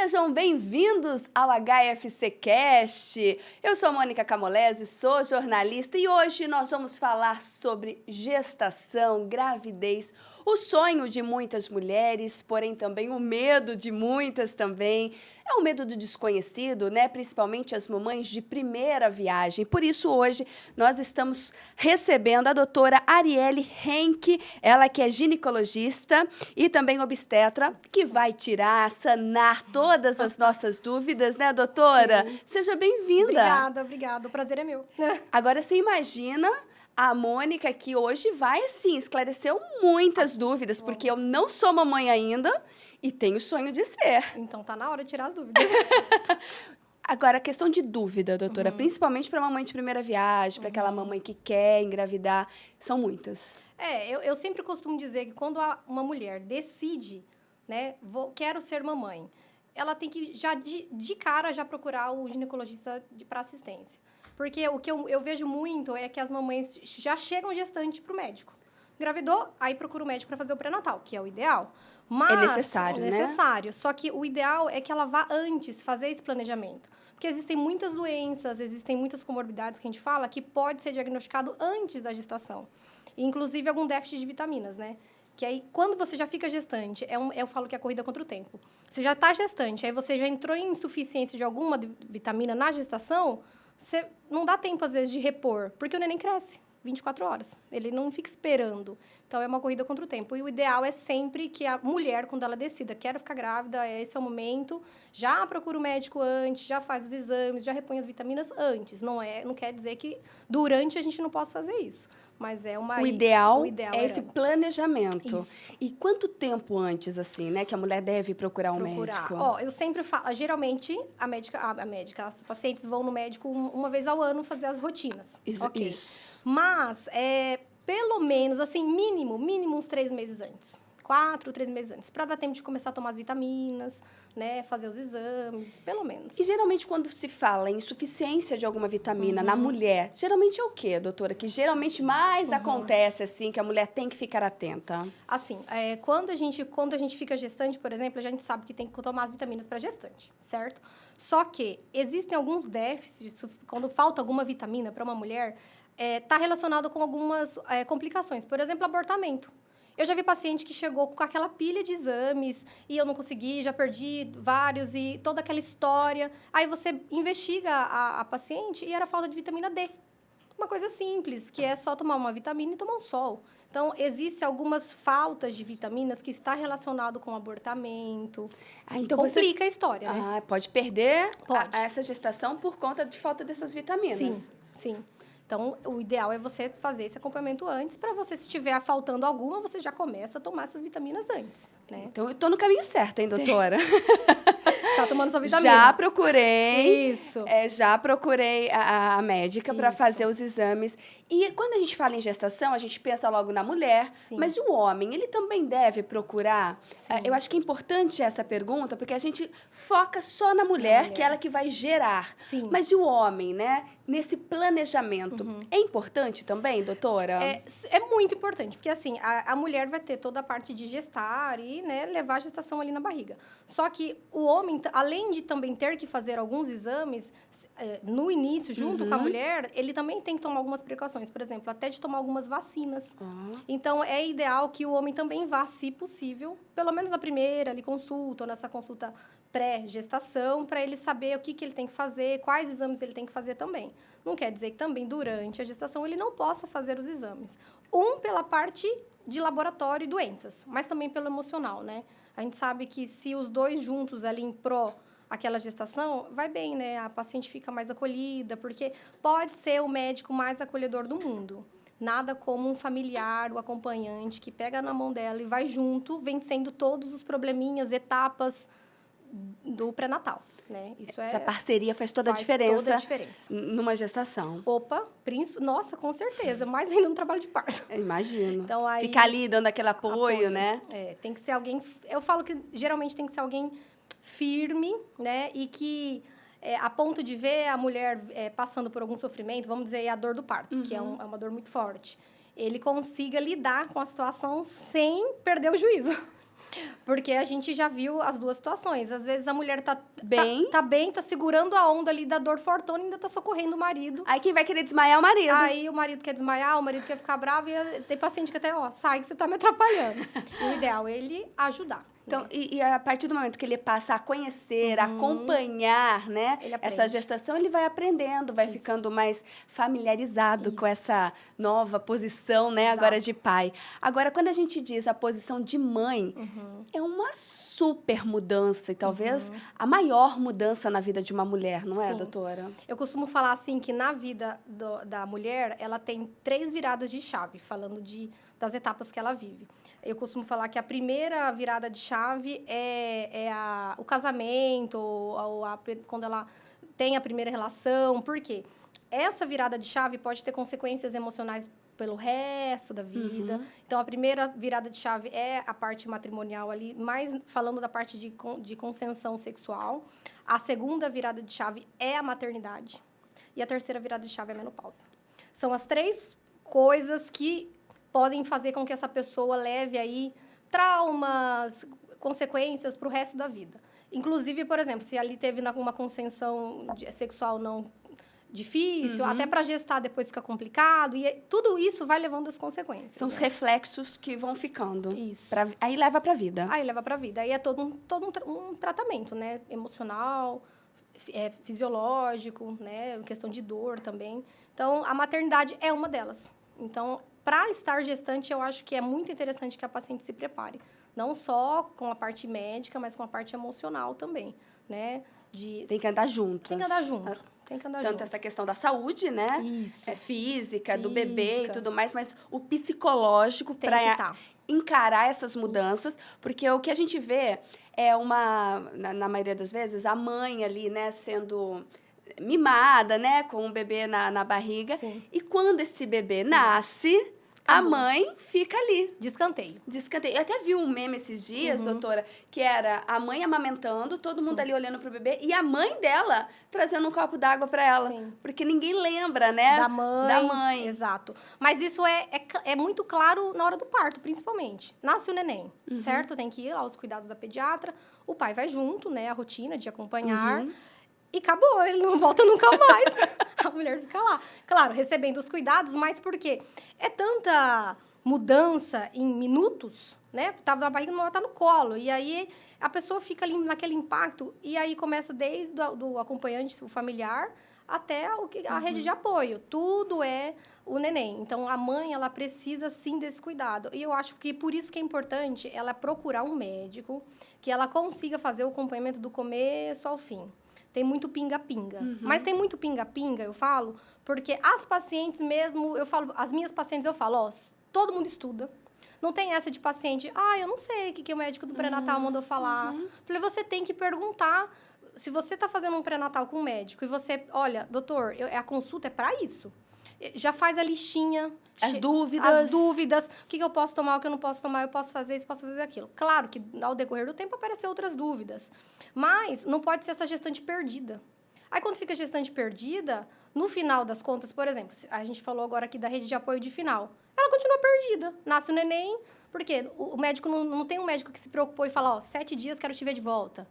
Sejam bem-vindos ao HFC Cast. Eu sou a Mônica Camolese, sou jornalista e hoje nós vamos falar sobre gestação, gravidez, o sonho de muitas mulheres, porém também o medo de muitas também. É o medo do desconhecido, né? Principalmente as mamães de primeira viagem. Por isso, hoje, nós estamos recebendo a doutora Arielle Henke, ela que é ginecologista e também obstetra, que vai tirar, sanar todas as nossas dúvidas, né, doutora? Sim. Seja bem-vinda. Obrigada. O prazer é meu. Agora, você imagina a Mônica que hoje vai, assim, esclarecer muitas dúvidas, porque eu não sou mamãe ainda e tenho sonho de ser. Então, tá na hora de tirar as dúvidas. Agora, a questão de dúvida, doutora, principalmente para mamãe de primeira viagem, para aquela mamãe que quer engravidar, são muitas. Eu sempre costumo dizer que quando uma mulher decide, né, quero ser mamãe, ela tem que já de cara já procurar o ginecologista para assistência. Porque o que eu vejo muito é que as mamães já chegam gestante para o médico. Engravidou, aí procura o médico para fazer o pré-natal, que é o ideal. Mas É necessário, né? É necessário. Só que o ideal é que ela vá antes fazer esse planejamento. Porque existem muitas doenças, existem muitas comorbidades que a gente fala que pode ser diagnosticado antes da gestação. Inclusive algum déficit de vitaminas, né? Que aí, quando você já fica gestante, eu falo que é a corrida contra o tempo. Você já está gestante, aí você já entrou em insuficiência de alguma vitamina na gestação, você não dá tempo, às vezes, de repor, porque o neném cresce 24 horas. Ele não fica esperando. Então, é uma corrida contra o tempo. E o ideal é sempre que a mulher, quando ela decida, quero ficar grávida, esse é o momento, já procura o médico antes, já faz os exames, já repõe as vitaminas antes. Não quer dizer que durante a gente não possa fazer isso. Mas é uma... O ideal é esse antes. planejamento. Isso. E quanto tempo antes, assim, né, que a mulher deve procurar um médico? Eu sempre falo, geralmente, as pacientes vão no médico uma vez ao ano fazer as rotinas. Isso. Mas, pelo menos, assim, mínimo uns 3 meses antes. 4, 3 meses antes. Para dar tempo de começar a tomar as vitaminas, né? Fazer os exames, pelo menos. E geralmente quando se fala em insuficiência de alguma vitamina na mulher, geralmente é o quê, doutora? Que geralmente mais acontece, assim, que a mulher tem que ficar atenta? Assim, quando a gente fica gestante, por exemplo, a gente sabe que tem que tomar as vitaminas para gestante, certo? Só que existem alguns déficits, quando falta alguma vitamina para uma mulher, está relacionado com algumas complicações. Por exemplo, abortamento. Eu já vi paciente que chegou com aquela pilha de exames e eu não consegui, já perdi vários e toda aquela história. Aí você investiga a paciente e era falta de vitamina D. Uma coisa simples, que é só tomar uma vitamina e tomar um sol. Então, existem algumas faltas de vitaminas que está relacionado com abortamento. Então complica a história, né? Pode perder Pode. essa gestação por conta de falta dessas vitaminas. Sim. Então, o ideal é você fazer esse acompanhamento antes, para você, se estiver faltando alguma, você já começa a tomar essas vitaminas antes, né? Então, eu tô no caminho certo, hein, doutora? Tá tomando sua vitamina. Já procurei. Isso. Já procurei a médica para fazer os exames. E quando a gente fala em gestação, a gente pensa logo na mulher. Sim. Mas o homem, ele também deve procurar? Sim. Eu acho que é importante essa pergunta, porque a gente foca só na mulher, que é ela que vai gerar. Sim. Mas e o homem, né? Nesse planejamento. É importante também, doutora? É muito importante, porque assim, a mulher vai ter toda a parte de gestar e, né, levar a gestação ali na barriga. Só que o homem, além de também ter que fazer alguns exames no início, junto com a mulher, ele também tem que tomar algumas precauções. Por exemplo, até de tomar algumas vacinas. Então, é ideal que o homem também vá, se possível, pelo menos na primeira ali, consulta, ou nessa consulta pré-gestação, para ele saber o que ele tem que fazer, quais exames ele tem que fazer também. Não quer dizer que também, durante a gestação, ele não possa fazer os exames. Pela parte de laboratório e doenças, mas também pelo emocional, né? A gente sabe que se os dois juntos ali em pró aquela gestação, vai bem, né? A paciente fica mais acolhida, porque pode ser o médico mais acolhedor do mundo. Nada como um familiar, o acompanhante, que pega na mão dela e vai junto, vencendo todos os probleminhas, etapas do pré-natal, né? Essa parceria faz toda a diferença. Toda a diferença. Numa gestação. Nossa, com certeza. Mais ainda no trabalho de parto. Eu imagino. Então, aí, ficar ali dando aquele apoio, né? Tem que ser alguém... Eu falo que geralmente tem que ser alguém firme, né? E que, a ponto de ver a mulher passando por algum sofrimento, vamos dizer, a dor do parto, que é uma dor muito forte, ele consiga lidar com a situação sem perder o juízo. Porque a gente já viu as duas situações. Às vezes a mulher Bem. tá bem, tá segurando a onda ali da dor fortuna e ainda tá socorrendo o marido. Aí quem vai querer desmaiar é o marido. Aí o marido quer desmaiar, o marido quer ficar bravo e tem paciente que até, ó, sai que você tá me atrapalhando. E o ideal é ele ajudar. Então, e a partir do momento que ele passa a conhecer, a acompanhar, né, Ele essa aprende. gestação, ele vai aprendendo, vai ficando mais familiarizado com essa nova posição, né, Exato. agora de pai. Agora, quando a gente diz a posição de mãe, é uma super mudança e talvez a maior mudança na vida de uma mulher, não é, Sim. doutora? Eu costumo falar assim que na vida da mulher, ela tem 3 viradas de chave, falando das etapas que ela vive. Eu costumo falar que a primeira virada de chave é o casamento, quando ela tem a primeira relação. Por quê? Essa virada de chave pode ter consequências emocionais pelo resto da vida. Então, a primeira virada de chave é a parte matrimonial ali, mais falando da parte de consensão sexual. A segunda virada de chave é a maternidade. E a terceira virada de chave é a menopausa. São as 3 coisas que podem fazer com que essa pessoa leve aí traumas, consequências para o resto da vida. Inclusive, por exemplo, se ali teve uma consensão sexual não difícil, até para gestar depois fica complicado, e tudo isso vai levando as consequências. São os reflexos que vão ficando. Isso. Aí leva pra vida. Aí leva para a vida. Aí é todo um tratamento, né? Emocional, fisiológico, né? Questão de dor também. Então, a maternidade é uma delas. Então, para estar gestante, eu acho que é muito interessante que a paciente se prepare. Não só com a parte médica, mas com a parte emocional também, né? Tem que andar juntos. Tem que andar junto. Tem que andar Tanto junto. essa questão da saúde, né? Isso. Física, do bebê e Física. tudo mais, mas o psicológico Tem que para tá. encarar essas mudanças, porque o que a gente vê é na maioria das vezes, a mãe ali, né, sendo mimada, né, com o bebê na barriga. Sim. E quando esse bebê nasce, a Acabou. mãe fica ali. De escanteio. De escanteio. Eu até vi um meme esses dias, doutora, que era a mãe amamentando, todo mundo ali olhando pro bebê, e a mãe dela trazendo um copo d'água para ela. Sim. Porque ninguém lembra, né? Da mãe. Da mãe. Exato. Mas isso é muito claro na hora do parto, principalmente. Nasce o neném, certo? Tem que ir lá aos cuidados da pediatra. O pai vai junto, né? A rotina de acompanhar. E acabou, ele não volta nunca mais. A mulher fica lá. Claro, recebendo os cuidados, mas por quê? É tanta mudança em minutos, né? Tava na barriga, não tá no colo. E aí, a pessoa fica ali naquele impacto. E aí, começa desde do acompanhante, o familiar, até a rede de apoio. Tudo é o neném. Então, a mãe, ela precisa, sim, desse cuidado. E eu acho que, por isso que é importante ela procurar um médico que ela consiga fazer o acompanhamento do começo ao fim. Tem muito pinga-pinga. Mas tem muito pinga-pinga, eu falo, porque as pacientes mesmo, as minhas pacientes eu falo, ó, todo mundo estuda. Não tem essa de paciente, eu não sei o que o médico do pré-natal mandou falar. Falei, você tem que perguntar. Se você está fazendo um pré-natal com um médico e você, olha, doutor, a consulta é para isso. Já faz a listinha. As dúvidas. O que eu posso tomar, o que eu não posso tomar, eu posso fazer isso, posso fazer aquilo. Claro que, ao decorrer do tempo, aparecem outras dúvidas. Mas não pode ser essa gestante perdida. Aí, quando fica gestante perdida, no final das contas, por exemplo, a gente falou agora aqui da rede de apoio de final. Ela continua perdida. Nasce o neném, porque o médico não tem um médico que se preocupou e fala, 7 dias quero te ver de volta.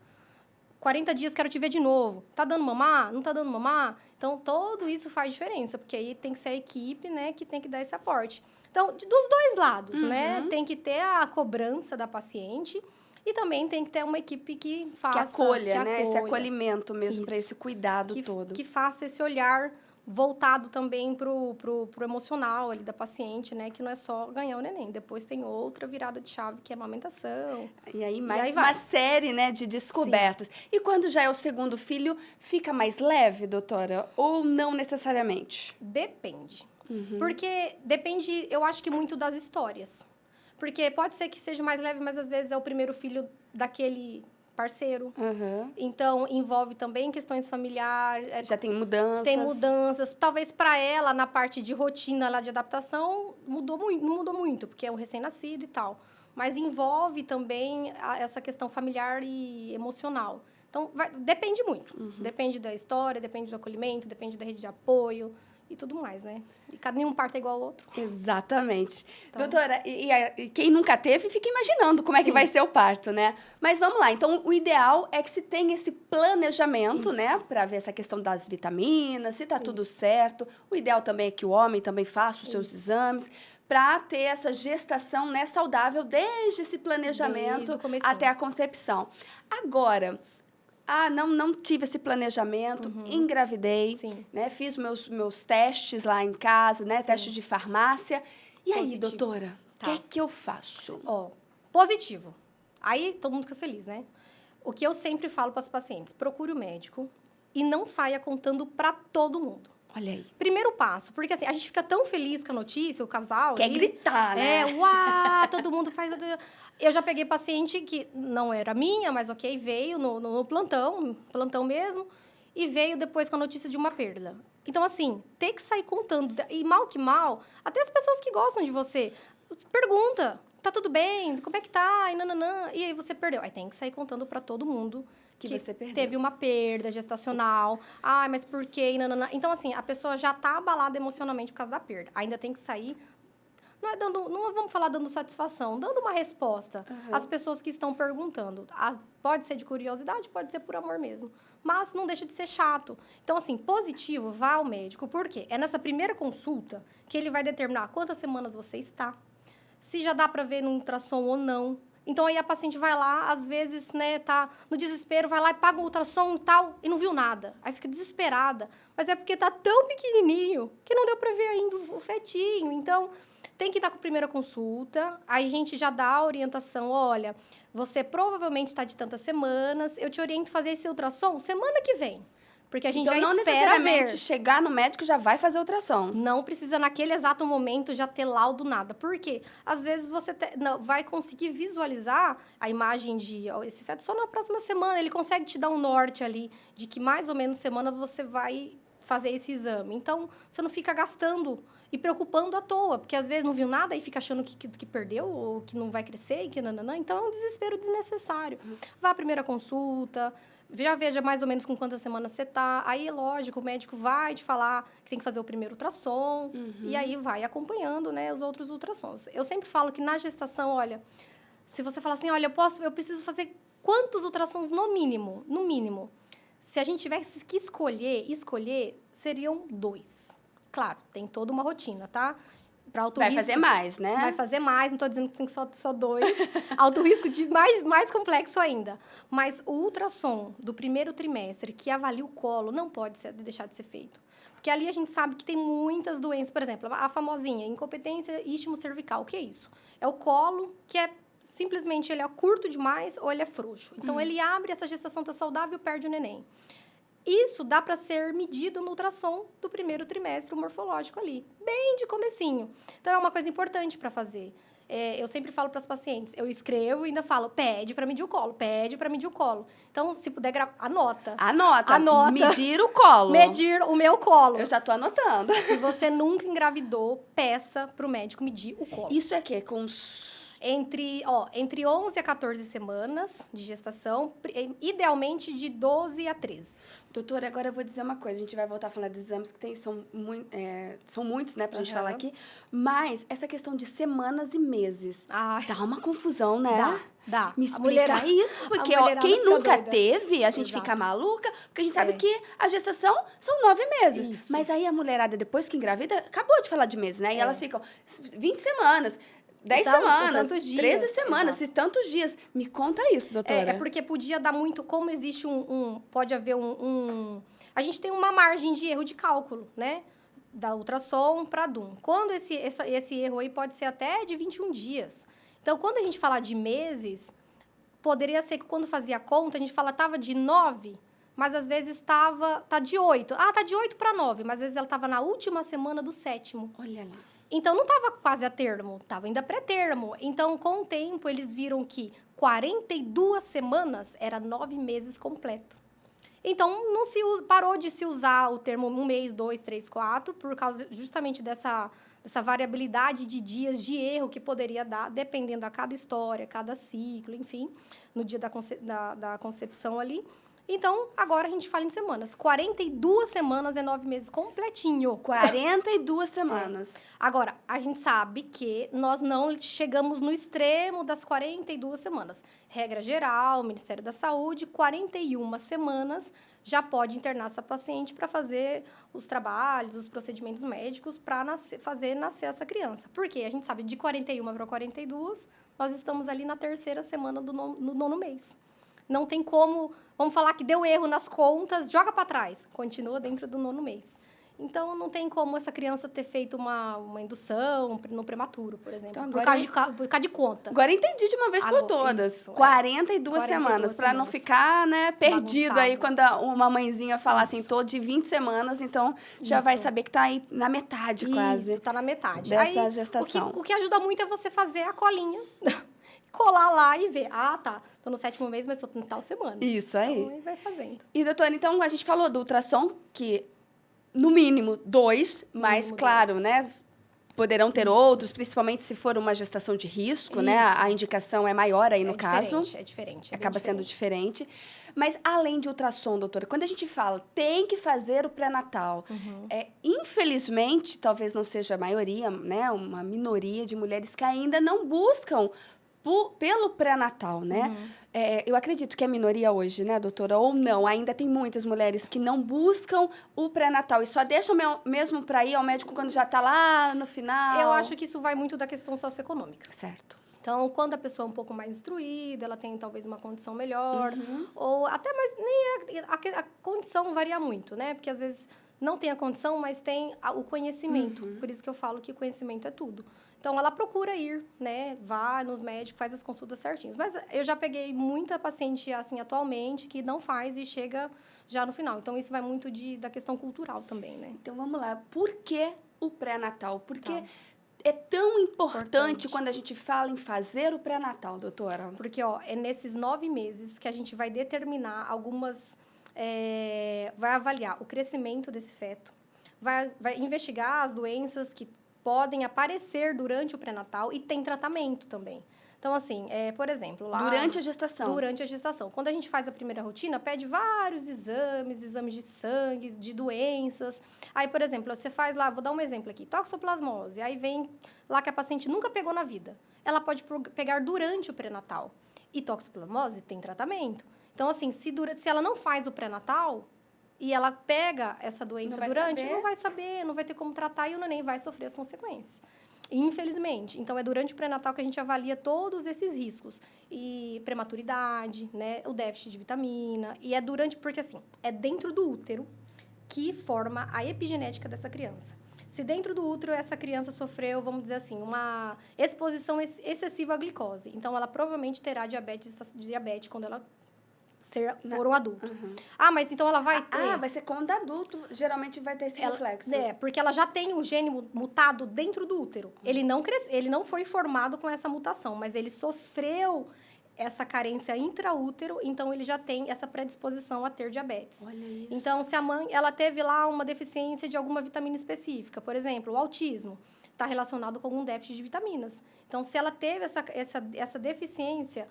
40 dias quero te ver de novo. Tá dando mamar? Não tá dando mamar? Então, tudo isso faz diferença, porque aí tem que ser a equipe, né, que tem que dar esse aporte. Então, dos 2 lados, né? Tem que ter a cobrança da paciente e também tem que ter uma equipe que faça... Que acolha, né? Esse acolhimento mesmo, para esse cuidado todo. Que faça esse olhar voltado também pro emocional ali da paciente, né? Que não é só ganhar o neném. Depois tem outra virada de chave, que é a amamentação. E aí mais uma série, né, de descobertas. Sim. E quando já é o segundo filho, fica mais leve, doutora? Ou não necessariamente? Depende. Porque depende, eu acho que muito das histórias. Porque pode ser que seja mais leve, mas às vezes é o primeiro filho daquele parceiro. Então, envolve também questões familiares. Já tem mudanças. Tem mudanças. Talvez para ela, na parte de rotina lá de adaptação, não mudou muito, porque é um recém-nascido e tal. Mas envolve também essa questão familiar e emocional. Então, depende muito. Depende da história, depende do acolhimento, depende da rede de apoio. e tudo mais, né? E nenhum parto é igual ao outro. Exatamente. Então... Doutora, e quem nunca teve, fica imaginando como é que vai ser o parto, né? Mas vamos lá. Então, o ideal é que se tenha esse planejamento, né? Para ver essa questão das vitaminas, se tá tudo certo. O ideal também é que o homem também faça os seus exames, para ter essa gestação, né, saudável desde esse planejamento até a concepção. Agora... não tive esse planejamento, engravidei, né? Fiz meus testes lá em casa, né? Teste de farmácia. E aí, doutora, o que é que eu faço? Ó, positivo. Aí todo mundo fica feliz, né? O que eu sempre falo para as pacientes, procure o médico e não saia contando para todo mundo. Olha aí. Primeiro passo, porque assim, a gente fica tão feliz com a notícia, o casal... Quer gritar, né? Uau, todo mundo faz... Eu já peguei paciente que não era minha, mas ok, veio no plantão mesmo, e veio depois com a notícia de uma perda. Então, assim, ter que sair contando, e mal que mal, até as pessoas que gostam de você, pergunta, tá tudo bem? Como é que tá? E aí você perdeu. Aí tem que sair contando para todo mundo que você perdeu. Teve uma perda gestacional. Ai, mas por quê? Então, assim, a pessoa já tá abalada emocionalmente por causa da perda. Ainda tem que sair... Não vamos falar dando satisfação, dando uma resposta às pessoas que estão perguntando. Pode ser de curiosidade, pode ser por amor mesmo. Mas não deixa de ser chato. Então, assim, positivo, vá ao médico. Por quê? É nessa primeira consulta que ele vai determinar quantas semanas você está, se já dá para ver no ultrassom ou não. Então, aí a paciente vai lá, às vezes, né, tá no desespero, vai lá e paga o ultrassom e tal, e não viu nada. Aí fica desesperada. Mas é porque tá tão pequenininho que não deu para ver ainda o fetinho. Então... tem que estar com a primeira consulta, aí a gente já dá a orientação, olha, você provavelmente está de tantas semanas, eu te oriento a fazer esse ultrassom semana que vem, porque a gente então, já não espera necessariamente ver. chegar no médico já vai fazer ultrassom. Não precisa naquele exato momento já ter laudo nada, por quê? Às vezes você vai conseguir visualizar a imagem de esse feto só na próxima semana, ele consegue te dar um norte ali, de que mais ou menos semana você vai fazer esse exame, então você não fica gastando e preocupando à toa, porque às vezes não viu nada e fica achando que perdeu ou que não vai crescer e que nananã. Então, é um desespero desnecessário. Vá à primeira consulta, já veja mais ou menos com quantas semanas você está. Aí, lógico, o médico vai te falar que tem que fazer o primeiro ultrassom e aí vai acompanhando, né, os outros ultrassons. Eu sempre falo que na gestação, olha, se você falar assim, olha, eu preciso fazer quantos ultrassons no mínimo? No mínimo. Se a gente tivesse que escolher, seriam 2. Claro, tem toda uma rotina, tá? Para alto risco... Vai fazer mais, né? Vai fazer mais, não estou dizendo que tem que só 2. Alto risco de mais complexo ainda. Mas o ultrassom do primeiro trimestre, que avalia o colo, não pode deixar de ser feito. Porque ali a gente sabe que tem muitas doenças. Por exemplo, a famosinha incompetência istmo-cervical. O que é isso? É o colo que é... simplesmente ele é curto demais ou ele é frouxo. Então, ele abre, essa gestação está saudável, perde o neném. Isso dá para ser medido no ultrassom do primeiro trimestre, o morfológico ali, bem de comecinho. Então, é uma coisa importante para fazer. Eu sempre falo para as pacientes, eu escrevo e ainda falo, pede para medir o colo, pede para medir o colo. Então, se puder gravar, anota. Anota. Medir o colo. Medir o meu colo. Eu já tô anotando. Se você nunca engravidou, peça para o médico medir o colo. Isso é que com... Entre 11 a 14 semanas de gestação, idealmente de 12 a 13. Doutora, agora eu vou dizer uma coisa. A gente vai voltar a falar de exames que são muitos, né, pra gente falar aqui. Mas essa questão de semanas e meses dá uma confusão, né? Dá. Me explica isso, porque quem nunca teve, a gente fica maluca, porque a gente sabe que a gestação são 9 meses. Isso. Mas aí a mulherada, depois que engravida, acabou de falar de meses, né? E elas ficam 20 semanas... 10 semanas, 13 semanas, se tantos dias. Me conta isso, doutora. É porque podia dar muito... Como existe pode haver a gente tem uma margem de erro de cálculo, né? Da ultrassom para DUM. Quando esse erro aí pode ser até de 21 dias. Então, quando a gente fala de meses, poderia ser que quando fazia a conta, a gente estava de 9, mas às vezes tá de 8. Tá de 8 para 9, mas às vezes ela estava na última semana do 7º. Olha ali. Então, não estava quase a termo, estava ainda pré-termo. Então, com o tempo, eles viram que 42 semanas era 9 meses completo. Então, não parou de se usar o termo 1 mês, 2, 3, 4, por causa justamente dessa variabilidade de dias de erro que poderia dar, dependendo a cada história, cada ciclo, enfim, no dia da concepção ali. Então, agora a gente fala em semanas. 42 semanas é 9 meses completinho. 42 semanas. Agora, a gente sabe que nós não chegamos no extremo das 42 semanas. Regra geral, Ministério da Saúde, 41 semanas já pode internar essa paciente para fazer os trabalhos, os procedimentos médicos para fazer nascer essa criança. Por quê? A gente sabe de 41 para 42, nós estamos ali na terceira semana do nono mês. Não tem como, vamos falar que deu erro nas contas, joga para trás, continua dentro do nono mês. Então, não tem como essa criança ter feito uma indução no prematuro, por exemplo, então, agora por causa de conta. Agora entendi de uma vez por todas. Isso, 42 semanas, para não ficar, né, perdido bagunçado. Aí quando uma mãezinha falar assim, tô de 20 semanas, então já vai saber que tá aí na metade quase. Isso, tá na metade. Dessa aí, gestação. O que ajuda muito é você fazer a colinha, colar lá e ver. Ah, tá, tô no 7º mês, mas tô em tal semana. Isso aí. Então, aí vai fazendo. E, doutora, então a gente falou do ultrassom, que no mínimo 2, mas claro, 2. Né? Poderão ter outros, principalmente se for uma gestação de risco, né? A indicação é maior aí no caso. É diferente. Acaba sendo diferente. Mas, além de ultrassom, doutora, quando a gente fala tem que fazer o pré-natal, infelizmente, talvez não seja a maioria, né? Uma minoria de mulheres que ainda não buscam pelo pré-natal, né? Eu acredito que é minoria hoje, né, doutora? Ou não, ainda tem muitas mulheres que não buscam o pré-natal e só deixam mesmo para ir ao médico quando já está lá no final. Eu acho que isso vai muito da questão socioeconômica. Certo. Então, quando a pessoa é um pouco mais instruída, ela tem talvez uma condição melhor, ou até, mas nem a condição varia muito, né? Porque às vezes não tem a condição, mas tem o conhecimento. Por isso que eu falo que conhecimento é tudo. Então, ela procura ir, né? Vai nos médicos, faz as consultas certinhas. Mas eu já peguei muita paciente, assim, atualmente, que não faz e chega já no final. Então, isso vai muito da questão cultural também, né? Então, vamos lá. Por que o pré-natal? Por que é tão importante quando a gente fala em fazer o pré-natal, doutora? Porque, é nesses 9 meses que a gente vai determinar algumas... vai avaliar o crescimento desse feto, vai investigar as doenças que podem aparecer durante o pré-natal e tem tratamento também. Então, assim, por exemplo... lá durante a gestação. Durante a gestação. Quando a gente faz a primeira rotina, pede vários exames de sangue, de doenças. Aí, por exemplo, você faz lá, vou dar um exemplo aqui, toxoplasmose. Aí vem lá que a paciente nunca pegou na vida. Ela pode pegar durante o pré-natal. E toxoplasmose tem tratamento. Então, assim, se ela não faz o pré-natal e ela pega essa doença durante, não vai saber, não vai ter como tratar e o neném vai sofrer as consequências. Infelizmente. Então, é durante o pré-natal que a gente avalia todos esses riscos. E prematuridade, né? O déficit de vitamina. E é durante... Porque, assim, é dentro do útero que forma a epigenética dessa criança. Se dentro do útero essa criança sofreu, vamos dizer assim, uma exposição excessiva à glicose. Então, ela provavelmente terá diabetes quando ela for um adulto. Ah, mas então ela vai ter... vai ser quando adulto, geralmente vai ter esse reflexo. Porque ela já tem o gene mutado dentro do útero. Ele não foi formado com essa mutação, mas ele sofreu essa carência intraútero, então ele já tem essa predisposição a ter diabetes. Olha isso. Então, se a mãe ela teve lá uma deficiência de alguma vitamina específica, por exemplo, o autismo, está relacionado com algum déficit de vitaminas. Então, se ela teve essa deficiência,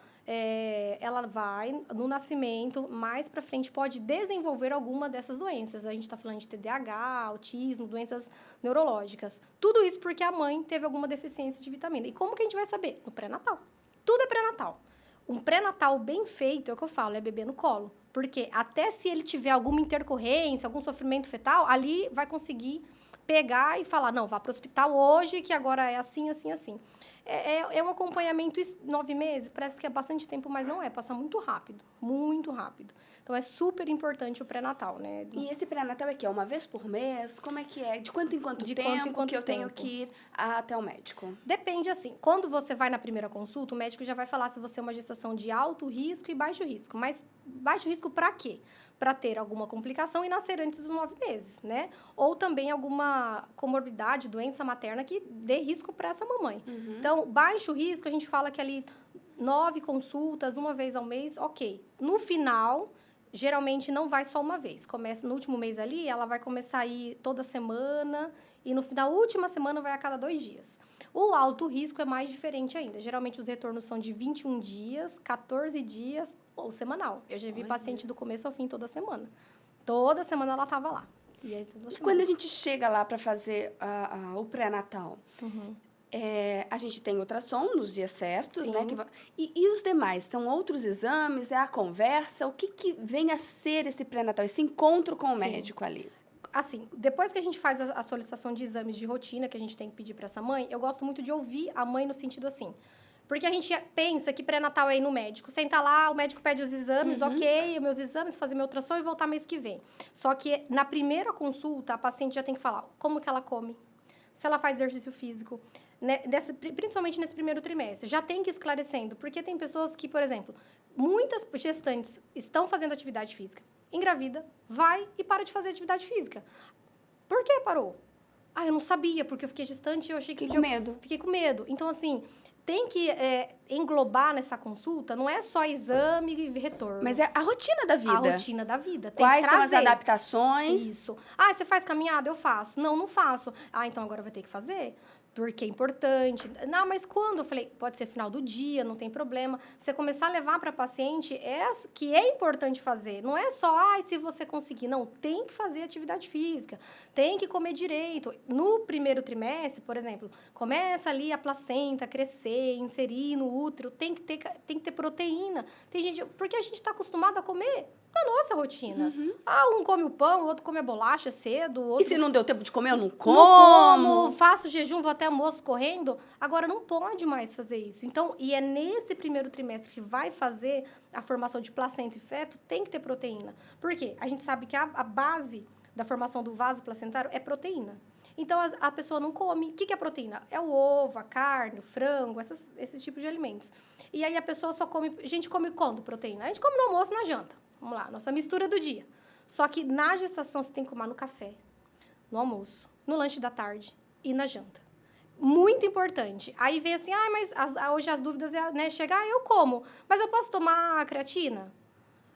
ela vai, no nascimento, mais para frente, pode desenvolver alguma dessas doenças. A gente está falando de TDAH, autismo, doenças neurológicas. Tudo isso porque a mãe teve alguma deficiência de vitamina. E como que a gente vai saber? No pré-natal. Tudo é pré-natal. Um pré-natal bem feito, é o que eu falo, é bebê no colo. Porque até se ele tiver alguma intercorrência, algum sofrimento fetal, ali vai conseguir pegar e falar, não, vá para o hospital hoje, que agora é assim, assim, assim. É um acompanhamento 9 meses, parece que é bastante tempo, mas não é, passa muito rápido, muito rápido. Então, é super importante o pré-natal, né? E esse pré-natal é que é uma vez por mês? Como é que é? De quanto em quanto tempo que eu tenho que ir até o médico? Depende, assim, quando você vai na primeira consulta, o médico já vai falar se você é uma gestação de alto risco e baixo risco. Mas baixo risco para quê? Para ter alguma complicação e nascer antes dos 9 meses, né? Ou também alguma comorbidade, doença materna que dê risco para essa mamãe. Então, baixo risco, a gente fala que ali 9 consultas, uma vez ao mês, ok. No final, geralmente não vai só uma vez. Começa no último mês ali, ela vai começar a ir toda semana e na última semana vai a cada 2 dias. O alto risco é mais diferente ainda. Geralmente, os retornos são de 21 dias, 14 dias ou semanal. Eu já vi paciente do começo ao fim toda semana. Toda semana ela estava lá. E quando a gente chega lá para fazer o pré-natal, a gente tem ultrassom nos dias certos, Sim. né? E os demais? São outros exames? É a conversa? O que vem a ser esse pré-natal, esse encontro com o médico ali? Assim, depois que a gente faz a solicitação de exames de rotina que a gente tem que pedir para essa mãe, eu gosto muito de ouvir a mãe no sentido assim. Porque a gente pensa que pré-natal é ir no médico. Senta lá, o médico pede os exames, ok, meus exames, fazer meu ultrassom e voltar mês que vem. Só que na primeira consulta, a paciente já tem que falar como que ela come, se ela faz exercício físico, né, principalmente nesse primeiro trimestre. Já tem que ir esclarecendo, porque tem pessoas que, por exemplo, muitas gestantes estão fazendo atividade física, engravida, vai e para de fazer atividade física. Por que parou? Ah, eu não sabia, porque eu fiquei gestante e eu achei que... Fiquei com medo. Fiquei com medo. Então, assim, tem que englobar nessa consulta, não é só exame e retorno. Mas é a rotina da vida. A rotina da vida. Tem Quais que são as trazer. adaptações? Isso. Ah, você faz caminhada? Eu faço. Não, não faço. Ah, então agora vai ter que fazer? Porque é importante. Não, mas quando? Eu falei, pode ser final do dia, não tem problema. Você começar a levar para a paciente que é importante fazer. Não é só, se você conseguir. Não, tem que fazer atividade física. Tem que comer direito. No primeiro trimestre, por exemplo, começa ali a placenta crescer, inserir no útero. Tem que ter proteína. Tem gente... Porque a gente está acostumado a comer na nossa rotina. Um come o pão, o outro come a bolacha cedo. O outro... E se não deu tempo de comer, eu não como? Não como, faço jejum, vou até almoço correndo. Agora, não pode mais fazer isso. Então, e é nesse primeiro trimestre que vai fazer a formação de placenta e feto, tem que ter proteína. Por quê? A gente sabe que a base da formação do vaso placentário é proteína. Então, a pessoa não come. O que é proteína? É o ovo, a carne, o frango, esses tipos de alimentos. E aí, a pessoa só come... A gente come quando proteína? A gente come no almoço e na janta. Vamos lá, nossa mistura do dia. Só que na gestação você tem que comer no café, no almoço, no lanche da tarde e na janta. Muito importante. Aí vem assim, mas hoje as dúvidas é, chegar, eu como. Mas eu posso tomar creatina?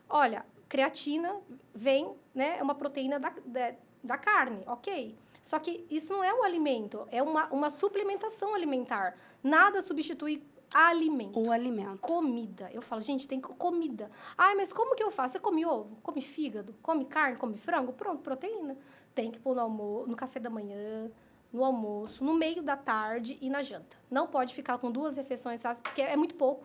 Olha, creatina vem, né, é uma proteína da carne, ok. Só que isso não é um alimento, é uma suplementação alimentar. Nada substitui alimento. O alimento. Comida. Eu falo, gente, tem comida. Mas como que eu faço? Você come ovo? Come fígado? Come carne? Come frango? Pronto, proteína. Tem que pôr no café da manhã, no almoço, no meio da tarde e na janta. Não pode ficar com 2 refeições, sabe? Porque é muito pouco,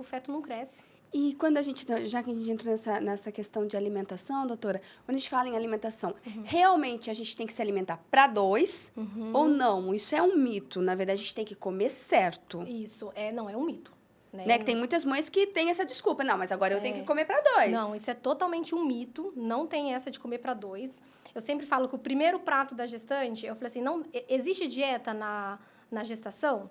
o feto não cresce. E quando já que a gente entrou nessa questão de alimentação, doutora, quando a gente fala em alimentação, realmente a gente tem que se alimentar para 2 ou não? Isso é um mito. Na verdade, a gente tem que comer certo. Isso, não é um mito. Né? Que tem muitas mães que têm essa desculpa. Não, mas agora eu tenho que comer para 2. Não, isso é totalmente um mito. Não tem essa de comer para 2. Eu sempre falo que o primeiro prato da gestante, eu falei assim, não existe dieta na gestação?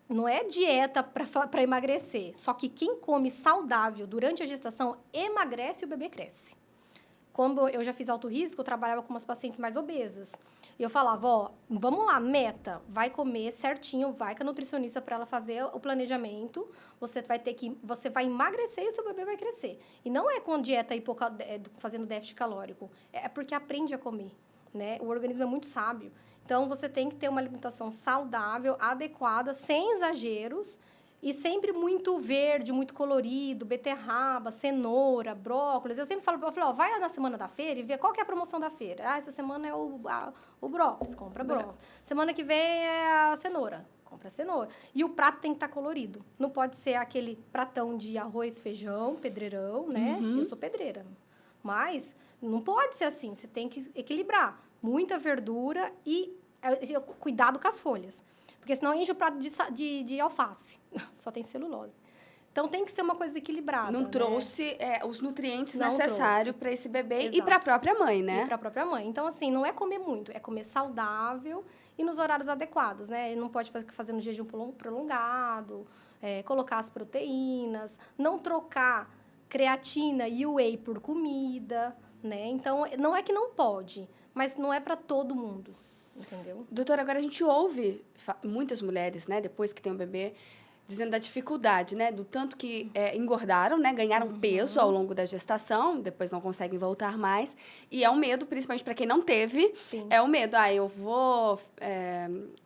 Não é dieta para emagrecer. Só que quem come saudável durante a gestação emagrece e o bebê cresce. Quando eu já fiz alto risco, eu trabalhava com umas pacientes mais obesas. E eu falava, vamos lá, meta, vai comer certinho, vai com a nutricionista para ela fazer o planejamento, você vai emagrecer e o seu bebê vai crescer. E não é com dieta fazendo déficit calórico, é porque aprende a comer, né? O organismo é muito sábio. Então, você tem que ter uma alimentação saudável, adequada, sem exageros, e sempre muito verde, muito colorido, beterraba, cenoura, brócolis. Eu sempre falo, vai na semana da feira e vê qual que é a promoção da feira. Essa semana é o brócolis, compra brócolis. Semana que vem é a cenoura, compra a cenoura. E o prato tem que estar colorido. Não pode ser aquele pratão de arroz, feijão, pedreirão, né? Eu sou pedreira. Mas não pode ser assim, você tem que equilibrar. Muita verdura e cuidado com as folhas. Porque senão enche o prato de alface. Só tem celulose. Então, tem que ser uma coisa equilibrada. Não trouxe os nutrientes necessários para esse bebê. Exato. E para a própria mãe, né? E para a própria mãe. Então, assim, não é comer muito. É comer saudável e nos horários adequados, né? Não pode fazer no jejum prolongado, colocar as proteínas, não trocar creatina e whey por comida, né? Então, não é que não pode, mas não é para todo mundo. Entendeu? Doutora, agora a gente ouve muitas mulheres, né, depois que tem um bebê, dizendo da dificuldade, né? Do tanto que engordaram, né? Ganharam peso ao longo da gestação, depois não conseguem voltar mais. E é um medo, principalmente para quem não teve, Sim. é o medo. Eu vou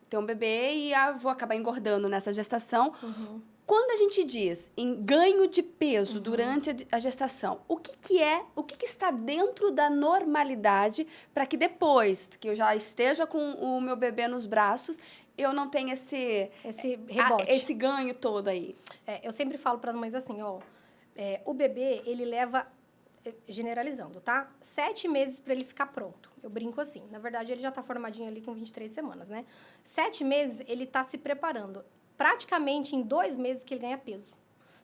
ter um bebê e vou acabar engordando nessa gestação. Quando a gente diz em ganho de peso durante a gestação, o que está dentro da normalidade para que depois que eu já esteja com o meu bebê nos braços, eu não tenha esse rebote. esse ganho todo aí? Eu sempre falo para as mães assim, o bebê, ele leva, generalizando, tá? 7 meses para ele ficar pronto. Eu brinco assim. Na verdade, ele já está formadinho ali com 23 semanas, né? 7 meses, ele está se preparando. Praticamente em 2 meses que ele ganha peso.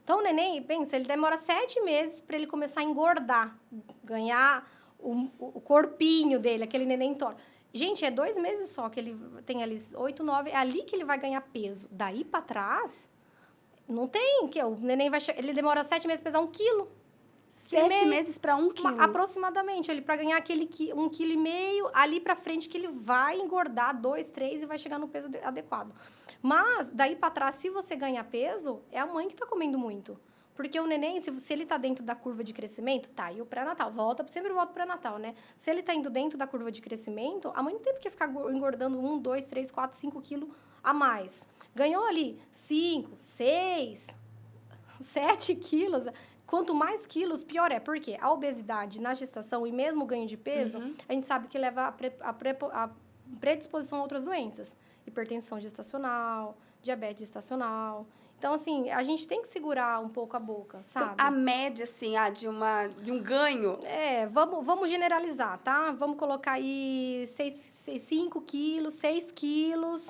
Então, o neném, pensa, ele demora 7 meses para ele começar a engordar, ganhar o corpinho dele, aquele neném torto. Gente, é 2 meses só que ele tem ali 8, 9, é ali que ele vai ganhar peso. Daí para trás, não tem, que o neném ele demora 7 meses para pesar 1 quilo. 7 meses para 1 quilo? Aproximadamente, ele para ganhar aquele 1,5 kg, ali para frente que ele vai engordar 2, 3 e vai chegar no peso adequado. Mas, daí para trás, se você ganhar peso, é a mãe que está comendo muito. Porque o neném, se ele está dentro da curva de crescimento, e o pré-natal, sempre volta para o pré-natal, né? Se ele está indo dentro da curva de crescimento, a mãe não tem porque ficar engordando 1, 2, 3, 4, 5 quilos a mais. Ganhou ali 5, 6, 7 quilos... Quanto mais quilos, pior é. Por quê? A obesidade na gestação e mesmo o ganho de peso, a gente sabe que leva a predisposição a outras doenças. Hipertensão gestacional, diabetes gestacional. Então, assim, a gente tem que segurar um pouco a boca, sabe? Então, a média, assim, de um ganho... Vamos generalizar, tá? Vamos colocar aí 5 quilos, 6 quilos.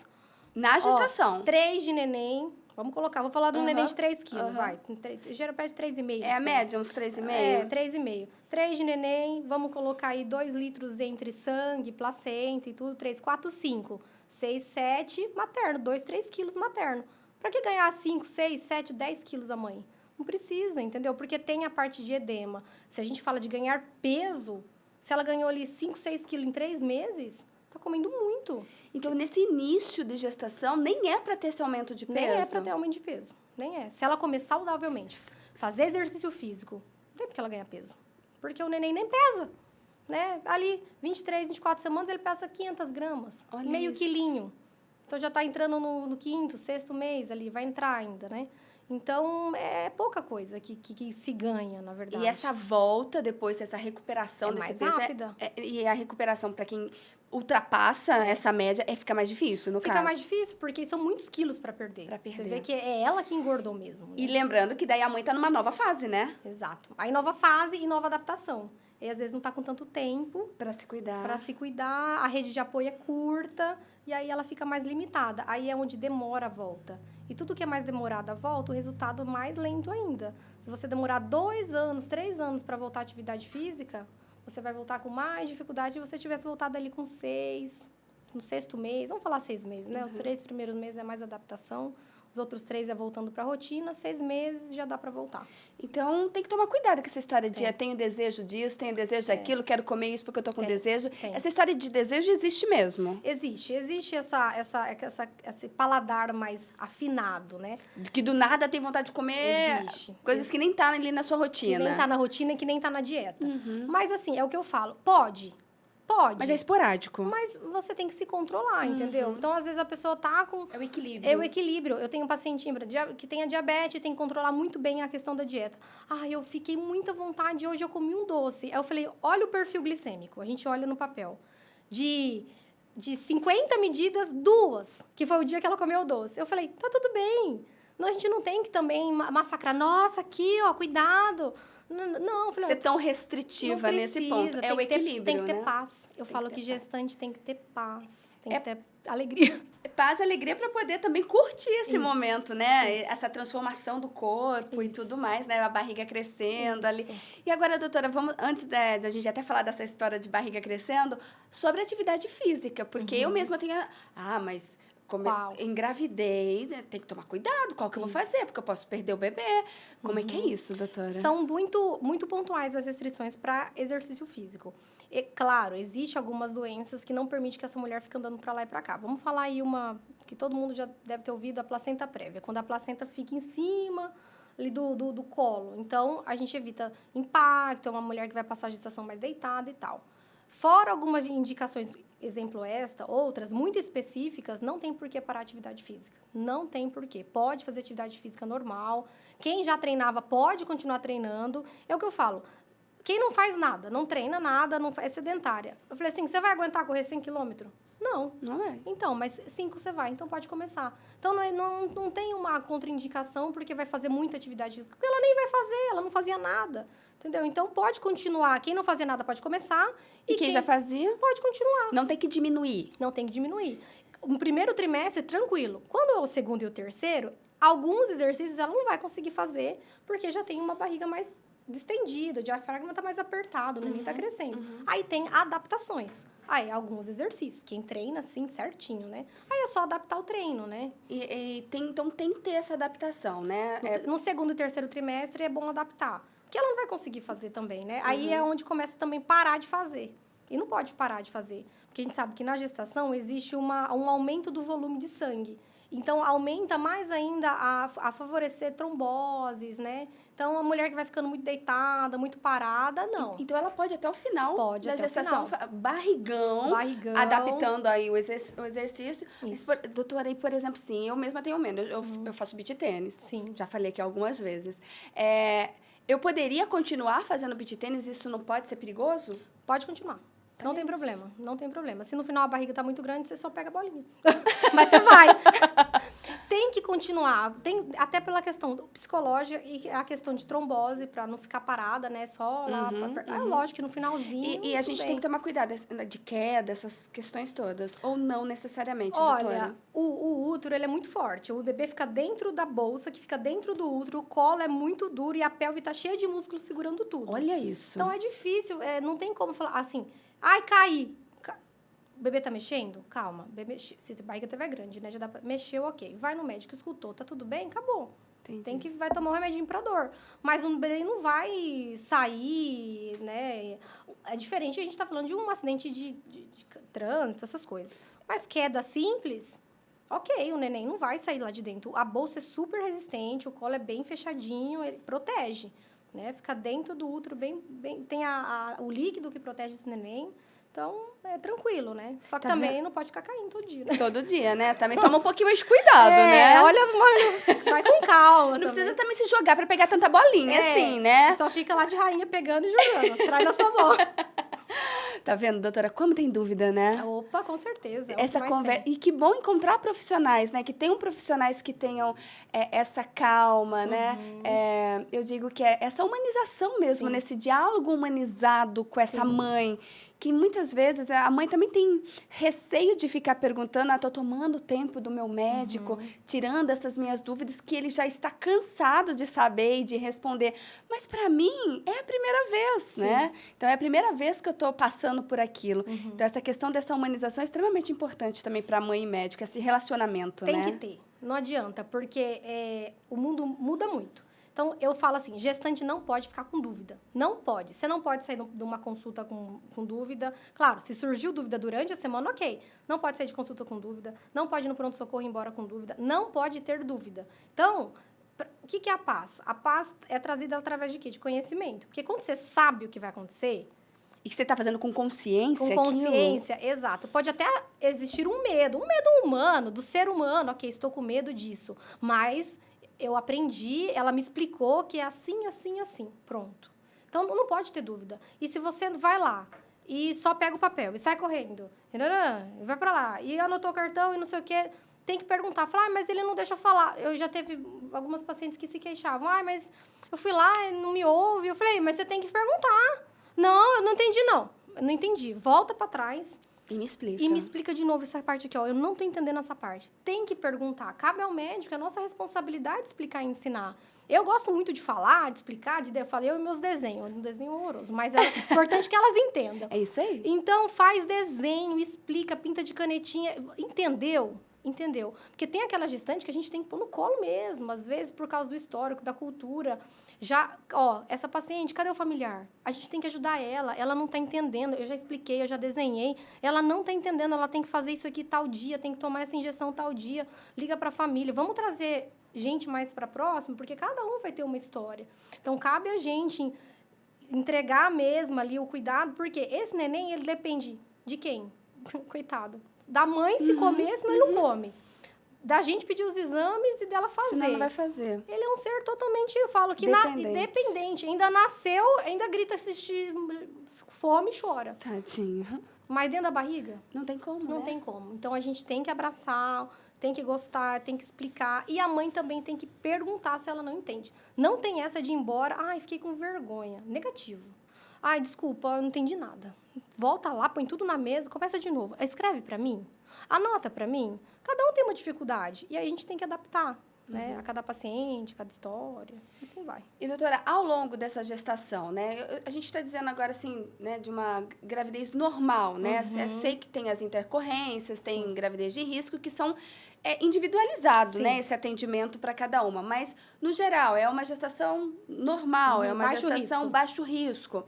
Na gestação. 3 de neném. Vamos colocar, vou falar de um neném de 3 quilos, vai. Geralmente 3,5. É a média, uns 3,5? 3,5. 3 de neném, vamos colocar aí 2 litros entre sangue, placenta e tudo, 3, 4, 5. 6, 7, materno, 2, 3 quilos materno. Para que ganhar 5, 6, 7, 10 quilos a mãe? Não precisa, entendeu? Porque tem a parte de edema. Se a gente fala de ganhar peso, se ela ganhou ali 5, 6 quilos em 3 meses, tá comendo muito. Então, nesse início de gestação, nem é para ter esse aumento de peso? Nem é para ter aumento de peso. Nem é. Se ela comer saudavelmente, fazer exercício físico, não tem porque ela ganha peso. Porque o neném nem pesa. Né? Ali, 23, 24 semanas, ele pesa 500 gramas. Olha meio isso. quilinho. Então, já está entrando no 5º, 6º mês ali. Vai entrar ainda, né? Então, é pouca coisa que se ganha, na verdade. E essa volta, depois, essa recuperação desse mais peso... rápida. E a recuperação, para quem ultrapassa essa média, fica mais difícil, no caso? Fica mais difícil, porque são muitos quilos para perder. Você vê que é ela que engordou mesmo. Né? E lembrando que daí a mãe tá numa nova fase, né? Exato. Aí, nova fase e nova adaptação. E, às vezes, não tá com tanto tempo... Para se cuidar. Para se cuidar, a rede de apoio é curta... E aí ela fica mais limitada. Aí é onde demora a volta. E tudo que é mais demorado a volta, o resultado é mais lento ainda. Se você demorar 2 anos, 3 anos para voltar à atividade física, você vai voltar com mais dificuldade se você tivesse voltado ali com 6, no 6º mês. Vamos falar 6 meses, né? Os 3 primeiros meses é mais adaptação. Os outros 3 é voltando para a rotina. 6 meses já dá para voltar. Então, tem que tomar cuidado com essa história de tenho desejo disso, tenho desejo daquilo, quero comer isso porque eu tô com desejo. Essa história de desejo existe mesmo? Existe. Existe esse paladar mais afinado, né? Que do nada tem vontade de comer coisas que nem tá ali na sua rotina. Que nem tá na rotina e que nem tá na dieta. Mas, assim, é o que eu falo. Pode. Mas é esporádico. Mas você tem que se controlar, entendeu? Então, às vezes, a pessoa tá com... É o equilíbrio. É o equilíbrio. Eu tenho um pacientinho que tem a diabetes, tem que controlar muito bem a questão da dieta. Eu fiquei muita vontade, hoje eu comi um doce. Aí eu falei, olha o perfil glicêmico. A gente olha no papel. De 50 medidas, 2, que foi o dia que ela comeu o doce. Eu falei, tá tudo bem. Não, a gente não tem que também massacrar. Nossa, aqui, ó, cuidado. Não, falei, ser tão restritiva nesse ponto. É o equilíbrio, tem que ter né? paz. Eu falo que gestante tem que ter paz. Tem que ter alegria. Paz e alegria para poder também curtir esse momento, né? Essa transformação do corpo e tudo mais, né? A barriga crescendo ali. E agora, doutora, vamos, antes da gente até falar dessa história de barriga crescendo, sobre atividade física. Porque eu mesma tenho... mas... engravidei, tem que tomar cuidado, qual que eu vou fazer, porque eu posso perder o bebê. Como é que é isso, doutora? São muito, muito pontuais as restrições para exercício físico. E, claro, existe algumas doenças que não permitem que essa mulher fique andando para lá e para cá. Vamos falar aí uma que todo mundo já deve ter ouvido a placenta prévia, quando a placenta fica em cima ali do colo. Então, a gente evita impacto, é uma mulher que vai passar a gestação mais deitada e tal. Fora algumas indicações, exemplo outras, muito específicas, não tem por que parar a atividade física. Não tem por quê. Pode fazer atividade física normal. Quem já treinava pode continuar treinando. É o que eu falo. Quem não faz nada, não treina nada, é sedentária. Eu falei assim, você vai aguentar correr 100 quilômetros? Não. Não é. Então, mas 5 você vai, então pode começar. Então, não tem uma contraindicação porque vai fazer muita atividade física. Porque ela nem vai fazer, ela não fazia nada. Entendeu? Então, pode continuar. Quem não fazia nada pode começar. E quem já fazia? Pode continuar. Não tem que diminuir. Não tem que diminuir. No primeiro trimestre, tranquilo. Quando é o segundo e o terceiro, alguns exercícios ela não vai conseguir fazer porque já tem uma barriga mais distendida, o diafragma está mais apertado, o neném está crescendo. Aí tem adaptações. Aí, alguns exercícios. Quem treina, assim, certinho, né? Aí é só adaptar o treino, né? Então, tem que ter essa adaptação, né? No segundo e terceiro trimestre, é bom adaptar. Porque ela não vai conseguir fazer também, né? Aí é onde começa também parar de fazer. E não pode parar de fazer. Porque a gente sabe que na gestação existe um aumento do volume de sangue. Então, aumenta mais ainda a favorecer tromboses, né? Então, a mulher que vai ficando muito deitada, muito parada, não. Então, ela pode até o final da gestação, barrigão, adaptando aí o exercício. Mas, doutora, aí, por exemplo, sim, eu mesma tenho medo. Eu faço beach tênis. Sim. Já falei aqui algumas vezes. Eu poderia continuar fazendo beach tênis? Isso não pode ser perigoso? Pode continuar. Não tem problema, não tem problema. Se no final a barriga tá muito grande, você só pega a bolinha. Mas você vai. Tem que continuar. Até pela questão psicológica e a questão de trombose, para não ficar parada, né? Só lá. Lógico que no finalzinho. E a gente tem que tomar cuidado de queda, essas questões todas. Ou não necessariamente, Olha, doutora? O útero, ele é muito forte. O bebê fica dentro da bolsa, que fica dentro do útero. O colo é muito duro e a pelve tá cheia de músculo segurando tudo. Olha isso. Então, é difícil. Não tem como falar assim... Ai, caí. O bebê tá mexendo? Calma. Bebê, se a barriga teve grande, né? Já dá pra... Mexeu, ok. Vai no médico, escutou. Tá tudo bem? Acabou. Entendi. Vai tomar um remedinho pra dor. Mas um bebê não vai sair, né? É diferente, a gente tá falando de um acidente de trânsito, essas coisas. Mas queda simples, ok, o neném não vai sair lá de dentro. A bolsa é super resistente, o colo é bem fechadinho, ele protege. Né? Fica dentro do útero, tem o líquido que protege esse neném. Então, é tranquilo, né? Só que também não pode ficar caindo todo dia, né? Todo dia, né? Também toma um pouquinho mais de cuidado, né? Olha, vai com calma. Não precisa também se jogar pra pegar tanta bolinha, assim, né? Só fica lá de rainha pegando e jogando. Traz na sua mão. Tá vendo, doutora? Como tem dúvida, né? Opa, com certeza. Essa conversa. E que bom encontrar profissionais, né? Que tenham profissionais que tenham essa calma, né? Eu digo que é essa humanização mesmo, nesse diálogo humanizado com essa mãe. Que muitas vezes a mãe também tem receio de ficar perguntando, tô tomando o tempo do meu médico, tirando essas minhas dúvidas, que ele já está cansado de saber e de responder. Mas, para mim, é a primeira vez, né? Então, é a primeira vez que eu estou passando por aquilo. Então, essa questão dessa humanização é extremamente importante também para a mãe e médico, esse relacionamento, né? Tem que ter. Não adianta, porque o mundo muda muito. Então, eu falo assim, gestante não pode ficar com dúvida. Não pode. Você não pode sair de uma consulta com dúvida. Claro, se surgiu dúvida durante a semana, ok. Não pode sair de consulta com dúvida. Não pode ir no pronto-socorro e ir embora com dúvida. Não pode ter dúvida. Então, o que é a paz? A paz é trazida através de quê? De conhecimento. Porque quando você sabe o que vai acontecer... E que você está fazendo com consciência. Com consciência, exato. Pode até existir um medo humano, do ser humano. Ok, estou com medo disso. Mas... eu aprendi, ela me explicou que é assim, assim, assim. Pronto. Então, não pode ter dúvida. E se você vai lá e só pega o papel e sai correndo, e vai pra lá, e anotou o cartão e não sei o quê, tem que perguntar. Falar, mas ele não deixa eu falar. Eu já teve algumas pacientes que se queixavam. Mas eu fui lá e não me ouve. Eu falei, mas você tem que perguntar. Não, eu não entendi, não. Eu não entendi. Volta pra trás. E me explica. E me explica de novo essa parte aqui, ó. Eu não tô entendendo essa parte. Tem que perguntar. Cabe ao médico, é nossa responsabilidade explicar e ensinar. Eu gosto muito de falar, de explicar, eu falei eu e meus desenhos. Um desenho horroroso, mas é importante que elas entendam. É isso aí. Então, faz desenho, explica, pinta de canetinha. Entendeu? Entendeu? Porque tem aquela gestante que a gente tem que pôr no colo mesmo, às vezes por causa do histórico, da cultura. Essa paciente, cadê o familiar? A gente tem que ajudar ela não está entendendo, eu já expliquei, eu já desenhei, ela não está entendendo, ela tem que fazer isso aqui tal dia, tem que tomar essa injeção tal dia, liga para a família, vamos trazer gente mais para próximo, porque cada um vai ter uma história. Então, cabe a gente entregar mesmo ali o cuidado, porque esse neném, ele depende de quem? Coitado. Da mãe se comer, senão ele não come. Da gente pedir os exames e dela fazer. Senão não vai fazer. Ele é um ser totalmente, eu falo, que dependente. Ainda nasceu, ainda grita, assiste fome e chora. Tadinho. Mas dentro da barriga? Não tem como, Não tem como. Então, a gente tem que abraçar, tem que gostar, tem que explicar. E a mãe também tem que perguntar se ela não entende. Não tem essa de ir embora, fiquei com vergonha. Negativo. Desculpa, eu não entendi nada. Volta lá, põe tudo na mesa, começa de novo. Escreve para mim, anota para mim. Cada um tem uma dificuldade. E aí a gente tem que adaptar, né? A cada paciente, cada história. E assim vai. E, doutora, ao longo dessa gestação, né? A gente está dizendo agora, assim, né, de uma gravidez normal, né? Eu sei que tem as intercorrências, tem gravidez de risco, que são individualizado, né, esse atendimento para cada uma. Mas, no geral, é uma gestação normal, é uma gestação baixo risco.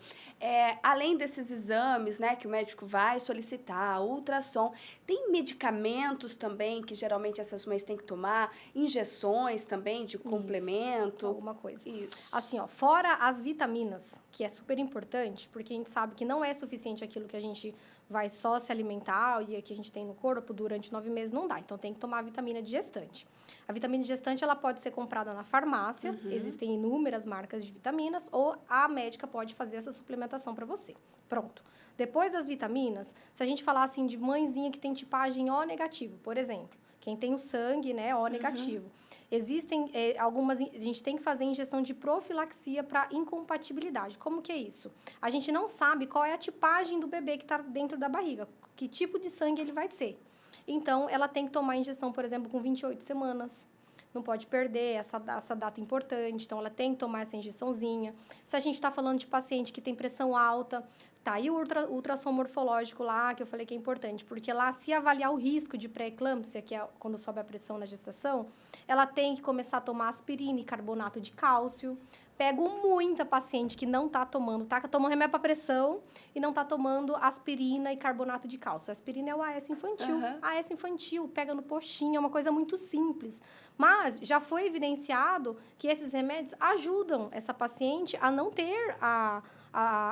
Além desses exames, né, que o médico vai solicitar, ultrassom, tem medicamentos também que geralmente essas mães têm que tomar, injeções também de complemento. Alguma coisa. Isso. Assim, fora as vitaminas, que é super importante, porque a gente sabe que não é suficiente aquilo que a gente vai só se alimentar e que a gente tem no corpo durante 9 meses, não dá. Então, tem que tomar a vitamina de gestante. A vitamina de gestante, ela pode ser comprada na farmácia, existem inúmeras marcas de vitaminas, ou a médica pode fazer essa suplementação para você. Pronto. Depois das vitaminas, se a gente falar assim de mãezinha que tem tipagem O negativo, por exemplo, quem tem o sangue, né, O negativo, existem algumas... A gente tem que fazer injeção de profilaxia para incompatibilidade. Como que é isso? A gente não sabe qual é a tipagem do bebê que está dentro da barriga, que tipo de sangue ele vai ser. Então, ela tem que tomar injeção, por exemplo, com 28 semanas. Não pode perder essa data importante. Então, ela tem que tomar essa injeçãozinha. Se a gente está falando de paciente que tem pressão alta, tá, e o ultrassom morfológico lá, que eu falei que é importante, porque lá, se avaliar o risco de pré-eclâmpsia, que é quando sobe a pressão na gestação, ela tem que começar a tomar aspirina e carbonato de cálcio. Pego muita paciente que não está tomando, tá tomando remédio para pressão e não está tomando aspirina e carbonato de cálcio. A aspirina é o AS infantil. AS infantil, pega no postinho, é uma coisa muito simples. Mas já foi evidenciado que esses remédios ajudam essa paciente a não ter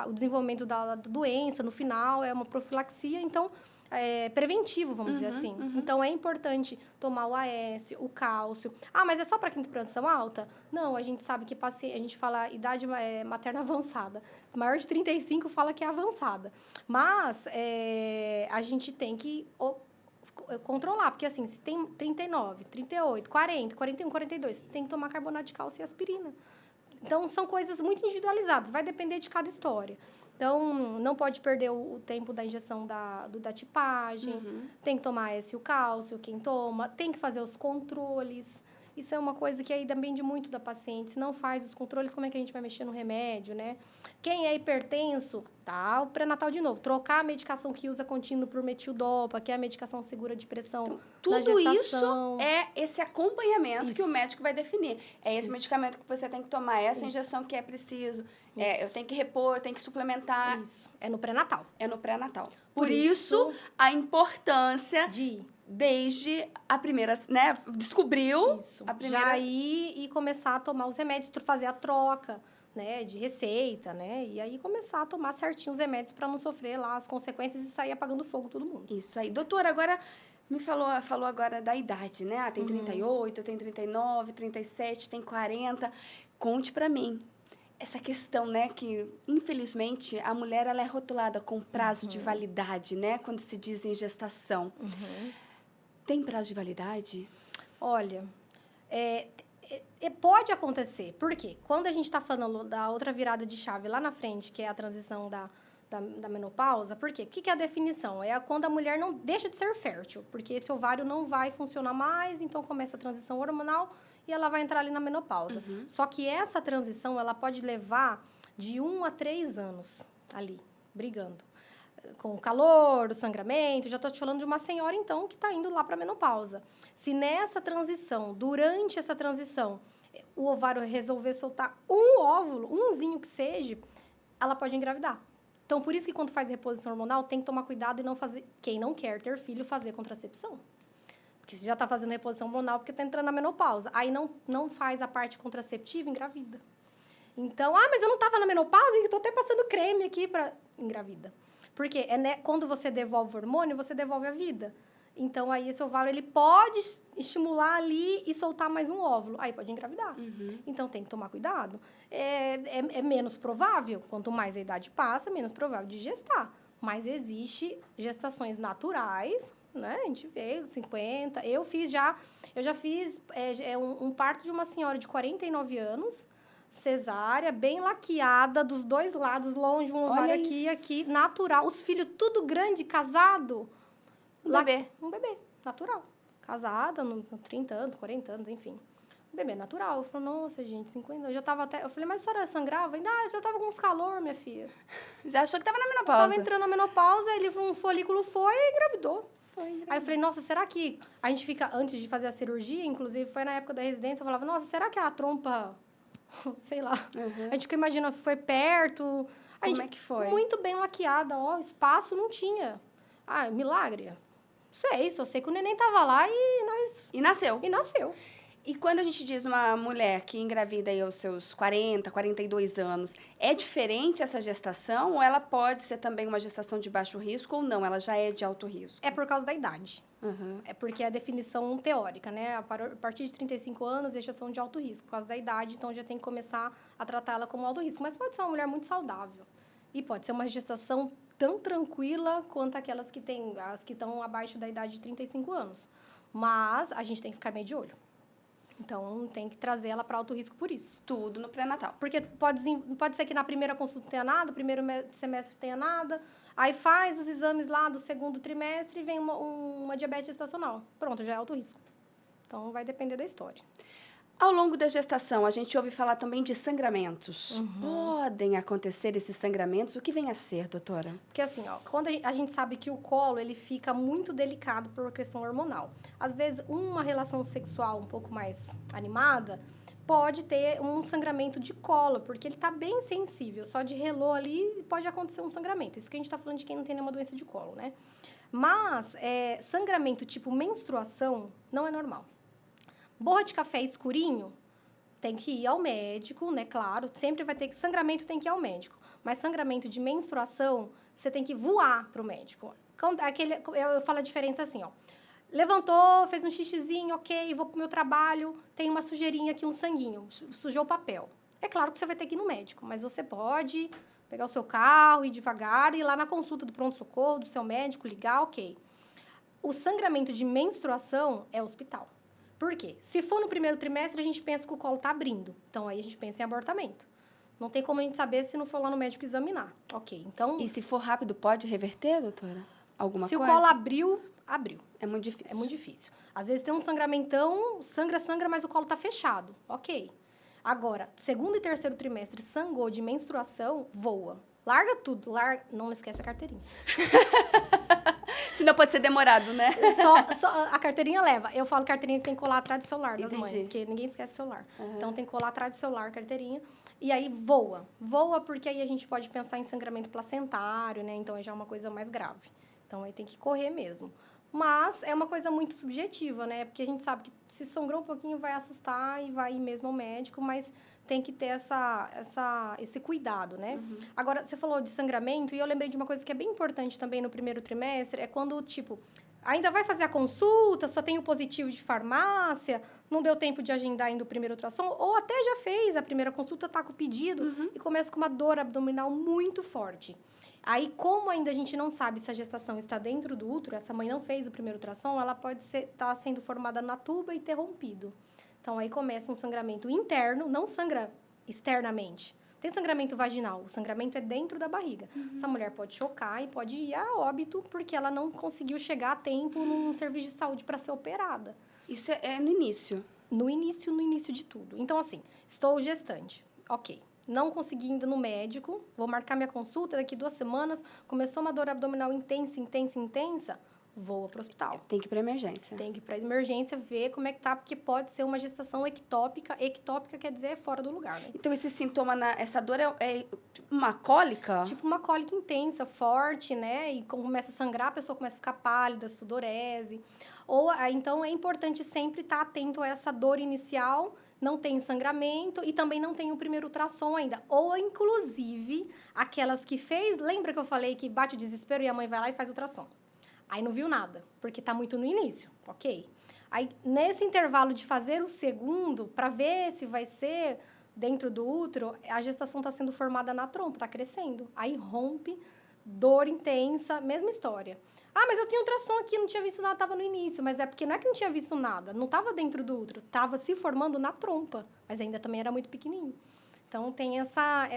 o desenvolvimento da doença no final, é uma profilaxia, então... preventivo, vamos dizer assim. Então, é importante tomar o AS, o cálcio. Mas é só para quem tem pressão alta? Não, a gente sabe que a gente fala idade materna avançada. Maior de 35 fala que é avançada. Mas a gente tem que controlar, porque assim, se tem 39, 38, 40, 41, 42, tem que tomar carbonato de cálcio e aspirina. Então, são coisas muito individualizadas, vai depender de cada história. Então, não pode perder o tempo da injeção da tipagem, tem que tomar o cálcio, quem toma, tem que fazer os controles. Isso é uma coisa que aí depende muito da paciente. Se não faz os controles, como é que a gente vai mexer no remédio, né? Quem é hipertenso, tá, o pré-natal de novo. Trocar a medicação que usa contínuo por metildopa, que é a medicação segura de pressão na gestação. Tudo isso gestação. é esse acompanhamento que o médico vai definir. É esse medicamento que você tem que tomar, essa injeção que é preciso. Eu tenho que repor, tenho que suplementar. Isso. É no pré-natal. É no pré-natal. Por isso, a importância desde a primeira, né? Descobriu a primeira... Já ir e começar a tomar os remédios, fazer a troca, né? De receita, né? E aí começar a tomar certinho os remédios para não sofrer lá as consequências e sair apagando fogo todo mundo. Isso aí. Doutora, agora... Me falou agora da idade, né? Tem 38, tem 39, 37, tem 40. Conte para mim. Essa questão, né, que, infelizmente, a mulher ela é rotulada com prazo de validade, né, quando se diz em gestação. Tem prazo de validade? Olha, pode acontecer. Por quê? Quando a gente está falando da outra virada de chave lá na frente, que é a transição da menopausa, por quê? O que é a definição? É quando a mulher não deixa de ser fértil, porque esse ovário não vai funcionar mais, então começa a transição hormonal e ela vai entrar ali na menopausa. Só que essa transição, ela pode levar de 1 a 3 anos ali, brigando. Com o calor, o sangramento, já estou te falando de uma senhora, então, que está indo lá para a menopausa. Se nessa transição, durante essa transição, o ovário resolver soltar um óvulo, umzinho que seja, ela pode engravidar. Então, por isso que quando faz reposição hormonal, tem que tomar cuidado e não fazer, quem não quer ter filho, fazer contracepção. Porque você já está fazendo reposição hormonal porque está entrando na menopausa. Aí não faz a parte contraceptiva, engravida. Então, mas eu não estava na menopausa e estou até passando creme aqui para engravida. Porque quando você devolve o hormônio, você devolve a vida. Então, aí esse ovário ele pode estimular ali e soltar mais um óvulo. Aí pode engravidar. Uhum. Então, tem que tomar cuidado. É menos provável, quanto mais a idade passa, menos provável de gestar. Mas existe gestações naturais, né? A gente vê, 50. Eu já fiz um parto de uma senhora de 49 anos, cesárea, bem laqueada, dos dois lados, longe, um ovário aqui, natural. Os filhos tudo grande, casado. Um bebê, natural. Casada, 30 anos, 40 anos, enfim. Um bebê natural. Eu falei, nossa, gente, 50 anos. Eu falei, mas a senhora sangrava? Ainda, já tava com uns calor, minha filha. Já achou que tava na menopausa? Tava entrando na menopausa, um folículo foi e engravidou. Aí eu falei, nossa, será que a gente fica, antes de fazer a cirurgia, inclusive foi na época da residência, eu falava, nossa, será que a trompa, sei lá, a gente fica imaginando, foi perto. Como é que foi? Muito bem laqueada, espaço não tinha. Milagre. Só sei que o neném tava lá e nós... E nasceu. E nasceu. E quando a gente diz uma mulher que engravida aí aos seus 40, 42 anos, é diferente essa gestação ou ela pode ser também uma gestação de baixo risco ou não? Ela já é de alto risco? É por causa da idade. Uhum. É porque é a definição teórica, né? A partir de 35 anos, é gestação de alto risco. Por causa da idade, então já tem que começar a tratar ela como alto risco. Mas pode ser uma mulher muito saudável. E pode ser uma gestação tão tranquila quanto aquelas que as que estão abaixo da idade de 35 anos. Mas a gente tem que ficar meio de olho. Então, tem que trazer ela para alto risco por isso. Tudo no pré-natal. Porque pode ser que na primeira consulta não tenha nada, primeiro semestre tenha nada, aí faz os exames lá do segundo trimestre e vem uma diabetes gestacional. Pronto, já é alto risco. Então, vai depender da história. Ao longo da gestação, a gente ouve falar também de sangramentos. Podem acontecer esses sangramentos? O que vem a ser, doutora? Porque assim, quando a gente sabe que o colo ele fica muito delicado por questão hormonal. Às vezes, uma relação sexual um pouco mais animada pode ter um sangramento de colo, porque ele está bem sensível. Só de relou ali pode acontecer um sangramento. Isso que a gente está falando de quem não tem nenhuma doença de colo, né? Mas sangramento tipo menstruação não é normal. Borra de café escurinho, tem que ir ao médico, né? Claro, sempre vai ter que... Sangramento tem que ir ao médico. Mas sangramento de menstruação, você tem que voar pro médico. Eu falo a diferença assim, Levantou, fez um xixizinho, ok, vou pro meu trabalho, tem uma sujeirinha aqui, um sanguinho, sujou o papel. É claro que você vai ter que ir no médico, mas você pode pegar o seu carro, ir devagar, ir lá na consulta do pronto-socorro, do seu médico, ligar, ok. O sangramento de menstruação é hospital. Por quê? Se for no primeiro trimestre, a gente pensa que o colo está abrindo. Então, aí a gente pensa em abortamento. Não tem como a gente saber se não for lá no médico examinar. Ok, então... E se for rápido, pode reverter, doutora? Alguma coisa? Se o colo abriu. É muito difícil. É muito difícil. Às vezes tem um sangramentão, sangra, mas o colo está fechado. Ok. Agora, segundo e terceiro trimestre, sangou de menstruação, voa. Larga tudo. Não esquece a carteirinha. Senão pode ser demorado, né? Só a carteirinha leva. Eu falo que a carteirinha tem que colar atrás do celular das mães, porque ninguém esquece o celular. Então, tem que colar atrás do celular a carteirinha. E aí, voa. Voa porque aí a gente pode pensar em sangramento placentário, né? Então, aí já é uma coisa mais grave. Então, aí tem que correr mesmo. Mas é uma coisa muito subjetiva, né? Porque a gente sabe que se sangrou um pouquinho vai assustar e vai ir mesmo ao médico, mas tem que ter esse cuidado, né? Agora, você falou de sangramento e eu lembrei de uma coisa que é bem importante também no primeiro trimestre, é quando, tipo, ainda vai fazer a consulta, só tem o positivo de farmácia, não deu tempo de agendar ainda o primeiro ultrassom, ou até já fez a primeira consulta, tá com o pedido e começa com uma dor abdominal muito forte. Aí, como ainda a gente não sabe se a gestação está dentro do útero, essa mãe não fez o primeiro ultrassom, ela pode estar sendo formada na tuba e ter rompido. Então, aí começa um sangramento interno, não sangra externamente. Tem sangramento vaginal, o sangramento é dentro da barriga. Essa mulher pode chocar e pode ir a óbito porque ela não conseguiu chegar a tempo num serviço de saúde para ser operada. Isso é no início? No início de tudo. Então, assim, estou gestante, ok. Não consegui ainda no médico, vou marcar minha consulta daqui 2 semanas, começou uma dor abdominal intensa, voa para o hospital. Tem que ir para emergência. Tem que ir para emergência ver como é que tá, porque pode ser uma gestação ectópica. Ectópica quer dizer fora do lugar, né? Então, esse sintoma, essa dor é tipo uma cólica? Tipo uma cólica intensa, forte, né? E começa a sangrar, a pessoa começa a ficar pálida, sudorese. Então, é importante sempre estar atento a essa dor inicial, não tem sangramento e também não tem o primeiro ultrassom ainda. Ou, inclusive, aquelas que fez... Lembra que eu falei que bate o desespero e a mãe vai lá e faz ultrassom? Aí não viu nada, porque tá muito no início, ok? Aí, nesse intervalo de fazer o segundo, para ver se vai ser dentro do útero, a gestação está sendo formada na trompa, está crescendo. Aí rompe, dor intensa, mesma história. Ah, mas eu tinha ultrassom aqui, não tinha visto nada, estava no início. Mas é porque não é que não tinha visto nada, não estava dentro do útero, estava se formando na trompa, mas ainda também era muito pequenininho. Então, tem essa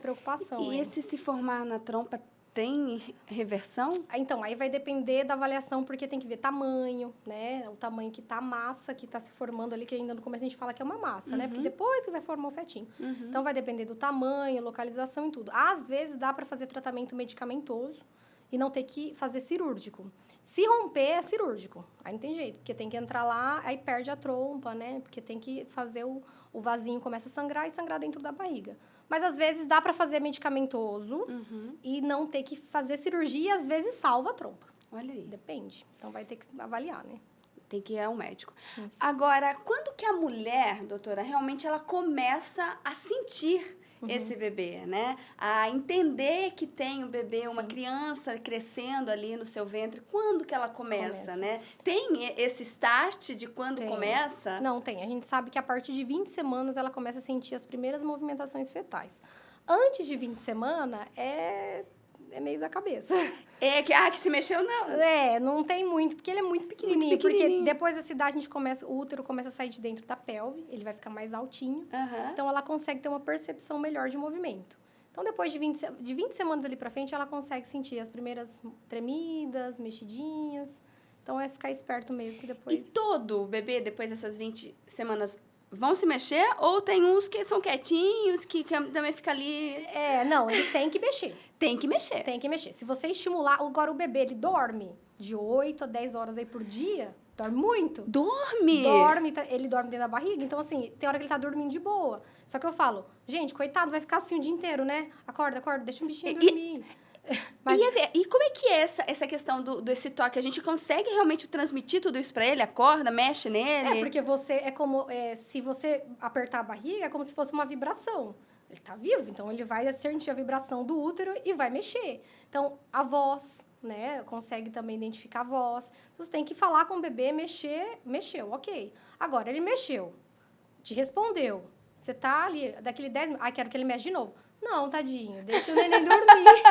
preocupação. E esse se formar na trompa tem reversão? Então, aí vai depender da avaliação, porque tem que ver tamanho, né? O tamanho que tá a massa, que tá se formando ali, que ainda no começo a gente fala que é uma massa, né? Porque depois que vai formar o fetinho. Então, vai depender do tamanho, localização e tudo. Às vezes, dá para fazer tratamento medicamentoso e não ter que fazer cirúrgico. Se romper, é cirúrgico. Aí não tem jeito, porque tem que entrar lá, aí perde a trompa, né? Porque tem que fazer o vasinho começa a sangrar e sangrar dentro da barriga. Mas, às vezes, dá para fazer medicamentoso e não ter que fazer cirurgia, e, às vezes, salva a trompa. Olha aí. Depende. Então, vai ter que avaliar, né? Tem que ir ao médico. Isso. Agora, quando que a mulher, doutora, realmente ela começa a sentir esse bebê, né? A entender que tem um bebê, uma criança crescendo ali no seu ventre. Quando que ela começa, né? Tem esse start de quando começa? Não, tem. A gente sabe que a partir de 20 semanas ela começa a sentir as primeiras movimentações fetais. Antes de 20 semanas, é meio da cabeça. Que se mexeu, não. Não tem muito, porque ele é muito pequenininho. Muito pequenininho. Porque depois dessa idade, o útero começa a sair de dentro da pelve, ele vai ficar mais altinho. Então, ela consegue ter uma percepção melhor de movimento. Então, depois de 20 semanas ali pra frente, ela consegue sentir as primeiras tremidas, mexidinhas. Então, é ficar esperto mesmo que depois... E todo bebê, depois dessas 20 semanas, vão se mexer? Ou tem uns que são quietinhos, que também fica ali... Não, eles têm que mexer. Tem que mexer. Tem que mexer. Se você estimular... Agora, o bebê, ele dorme de 8 a 10 horas aí por dia. Dorme muito. Dorme? Ele dorme dentro da barriga. Então, assim, tem hora que ele tá dormindo de boa. Só que eu falo, gente, coitado, vai ficar assim o dia inteiro, né? Acorda, deixa um bichinho dormir. Mas... E como é que é essa questão desse toque? A gente consegue realmente transmitir tudo isso pra ele? Acorda, mexe nele? Porque você se você apertar a barriga, é como se fosse uma vibração. Ele tá vivo, então ele vai sentir a vibração do útero e vai mexer. Então, a voz, né? Consegue também identificar a voz. Você tem que falar com o bebê, mexeu, ok. Agora, ele mexeu, te respondeu. Você tá ali, daquele 10 minutos, quero que ele mexa de novo. Não, tadinho, deixa o neném dormir.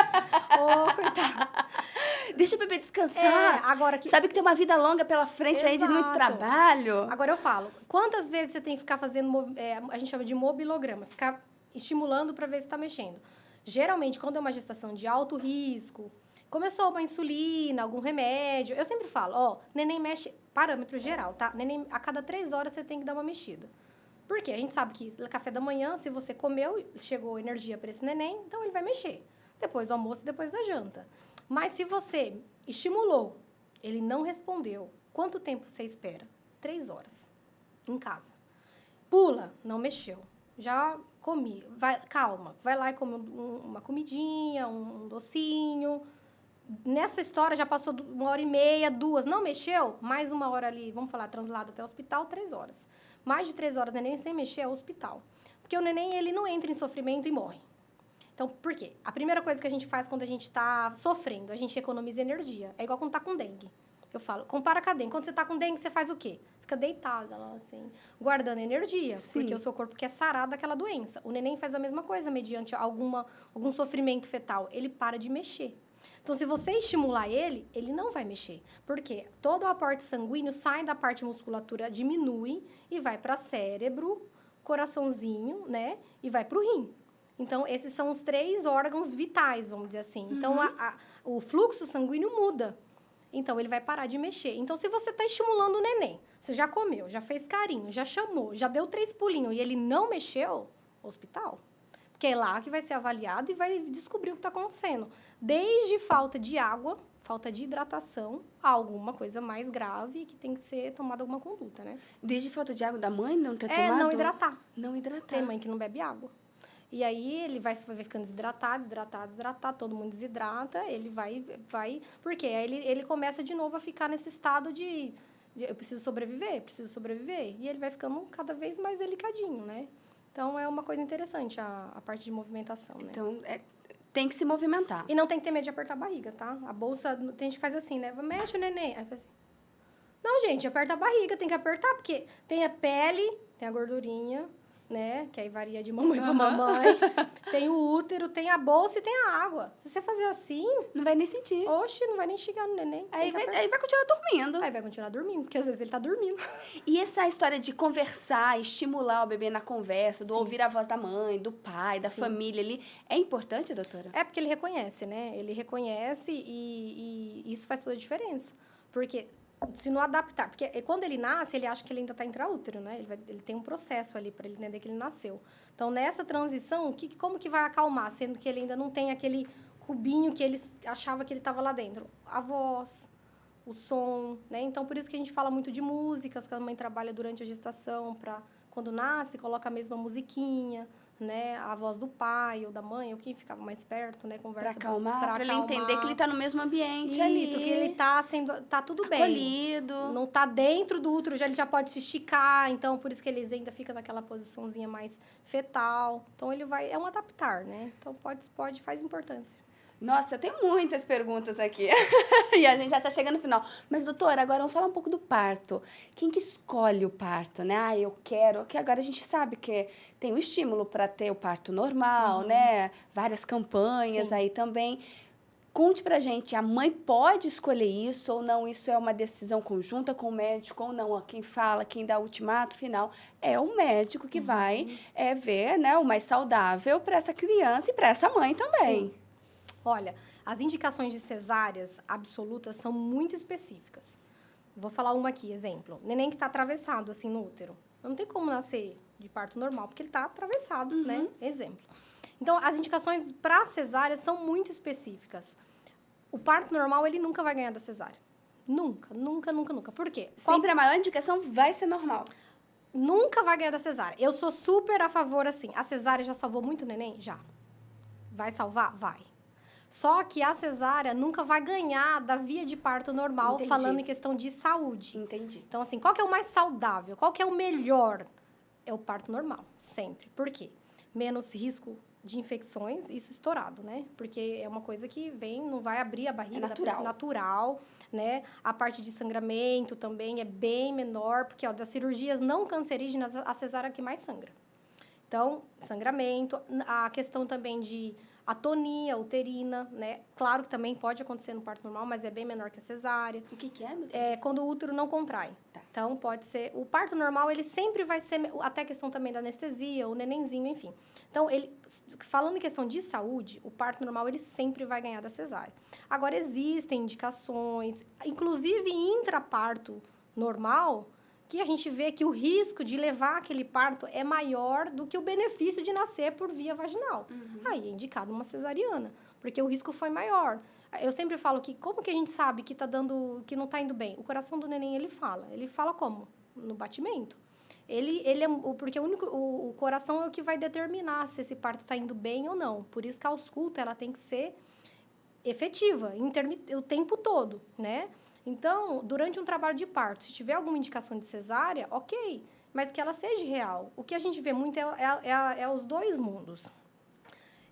Coitado. Deixa o bebê descansar. Agora Sabe que tem uma vida longa pela frente aí de muito trabalho. Agora eu falo, quantas vezes você tem que ficar fazendo, a gente chama de mobilograma, ficar estimulando para ver se está mexendo. Geralmente, quando é uma gestação de alto risco, começou uma insulina, algum remédio, eu sempre falo, neném mexe, parâmetro geral, tá? Neném, a cada 3 horas você tem que dar uma mexida. Por quê? A gente sabe que no café da manhã, se você comeu, chegou energia para esse neném, então ele vai mexer. Depois do almoço e depois da janta. Mas se você estimulou, ele não respondeu, quanto tempo você espera? 3 horas, em casa. Pula, não mexeu. Já comi. Calma, vai lá e come uma comidinha, um docinho. Nessa história já passou 1h30, 2. Não mexeu? Mais 1 hora ali, vamos falar, translado até o hospital, 3 horas. Mais de 3 horas, neném sem mexer é o hospital. Porque o neném, ele não entra em sofrimento e morre. Então, por quê? A primeira coisa que a gente faz quando a gente está sofrendo, a gente economiza energia. É igual quando está com dengue. Eu falo, compara com a dengue. Quando você está com dengue, você faz o quê? Fica deitada lá, assim, guardando energia. Sim. Porque o seu corpo quer sarar daquela doença. O neném faz a mesma coisa mediante algum sofrimento fetal. Ele para de mexer. Então, se você estimular ele, ele não vai mexer. Por quê? Todo o aporte sanguíneo sai da parte musculatura, diminui e vai para cérebro, coraçãozinho, né? E vai para o rim. Então, esses são os 3 órgãos vitais, vamos dizer assim. Então, o fluxo sanguíneo muda. Então, ele vai parar de mexer. Então, se você está estimulando o neném, você já comeu, já fez carinho, já chamou, já deu 3 pulinhos e ele não mexeu, hospital. Porque é lá que vai ser avaliado e vai descobrir o que está acontecendo. Desde falta de água, falta de hidratação, a alguma coisa mais grave que tem que ser tomada alguma conduta, né? Desde falta de água da mãe não ter tomado? Não hidratar. Não hidratar. Tem mãe que não bebe água. E aí ele vai ficando desidratado, todo mundo desidrata, ele vai... Por quê? Aí ele começa de novo a ficar nesse estado de eu preciso sobreviver. E ele vai ficando cada vez mais delicadinho, né? Então, é uma coisa interessante a parte de movimentação, né? Então, tem que se movimentar. E não tem que ter medo de apertar a barriga, tá? A bolsa, tem gente que faz assim, né? Mexe o neném. Aí faz assim. Não, gente, aperta a barriga, tem que apertar, porque tem a pele, tem a gordurinha, né? Que aí varia de mamãe pra mamãe. Tem o útero, tem a bolsa e tem a água. Se você fazer assim... Não vai nem sentir. Oxe, não vai nem chegar no neném. Aí vai continuar dormindo. Aí vai continuar dormindo, porque às vezes ele tá dormindo. E essa história de conversar, estimular o bebê na conversa, do Sim. ouvir a voz da mãe, do pai, da família ali, é importante, doutora? É porque ele reconhece, né? Ele reconhece e isso faz toda a diferença. Porque se não adaptar... Porque quando ele nasce, ele acha que ele ainda está intraútero, né? Ele tem um processo ali para ele entender que ele nasceu. Então, nessa transição, como que vai acalmar? Sendo que ele ainda não tem aquele cubinho que ele achava que ele estava lá dentro. A voz, o som, né? Então, por isso que a gente fala muito de músicas, que a mãe trabalha durante a gestação, para quando nasce, coloca a mesma musiquinha, né? A voz do pai ou da mãe, ou quem ficava mais perto, né? Conversa Para acalmar, para ele entender que ele está no mesmo ambiente ali. Isso, que ele tá tudo bem. Acolhido. Não tá dentro do útero, ele já pode se esticar, então por isso que eles ainda ficam naquela posiçãozinha mais fetal. Então ele é um adaptar, né? Então faz importância. Nossa, eu tenho muitas perguntas aqui. E a gente já está chegando no final. Mas, doutora, agora vamos falar um pouco do parto. Quem que escolhe o parto, né? Eu quero... Que agora a gente sabe que tem o estímulo para ter o parto normal, né? Várias campanhas aí também. Conte pra gente, a mãe pode escolher isso ou não? Isso é uma decisão conjunta com o médico ou não? Quem fala, quem dá o ultimato final é o médico que vai ver, né, o mais saudável para essa criança e para essa mãe também. Sim. Olha, as indicações de cesáreas absolutas são muito específicas. Vou falar uma aqui, exemplo. Neném que está atravessado, assim, no útero. Não tem como nascer de parto normal, porque ele está atravessado, né? Exemplo. Então, as indicações para cesárea são muito específicas. O parto normal, ele nunca vai ganhar da cesárea. Nunca, nunca, nunca, nunca. Por quê? Sempre a maior indicação vai ser normal. Nunca vai ganhar da cesárea. Eu sou super a favor, assim. A cesárea já salvou muito neném? Já. Vai salvar? Vai. Só que a cesárea nunca vai ganhar da via de parto normal, Entendi. falando em questão de saúde. Entendi. Então, assim, qual que é o mais saudável? Qual que é o melhor? É o parto normal, sempre. Por quê? Menos risco de infecções, isso estourado, né? Porque é uma coisa que não vai abrir a barriga. É natural, né? A parte de sangramento também é bem menor, porque, das cirurgias não cancerígenas, a cesárea é a que mais sangra. Então, sangramento, a questão também de atonia uterina, né? Claro que também pode acontecer no parto normal, mas é bem menor que a cesárea. O que é, doutora? É quando o útero não contrai. Tá. Então, pode ser... O parto normal, ele sempre vai ser... Até a questão também da anestesia, o nenenzinho, enfim. Então, falando em questão de saúde, o parto normal, ele sempre vai ganhar da cesárea. Agora, existem indicações, inclusive intraparto normal, que a gente vê que o risco de levar aquele parto é maior do que o benefício de nascer por via vaginal. Aí é indicado uma cesariana, porque o risco foi maior. Eu sempre falo que como que a gente sabe que que não está indo bem? O coração do neném, ele fala como? No batimento. Porque o coração é o que vai determinar se esse parto está indo bem ou não. Por isso que a ausculta, ela tem que ser efetiva, o tempo todo, né? Então, durante um trabalho de parto, se tiver alguma indicação de cesárea, ok, mas que ela seja real. O que a gente vê muito é os dois mundos.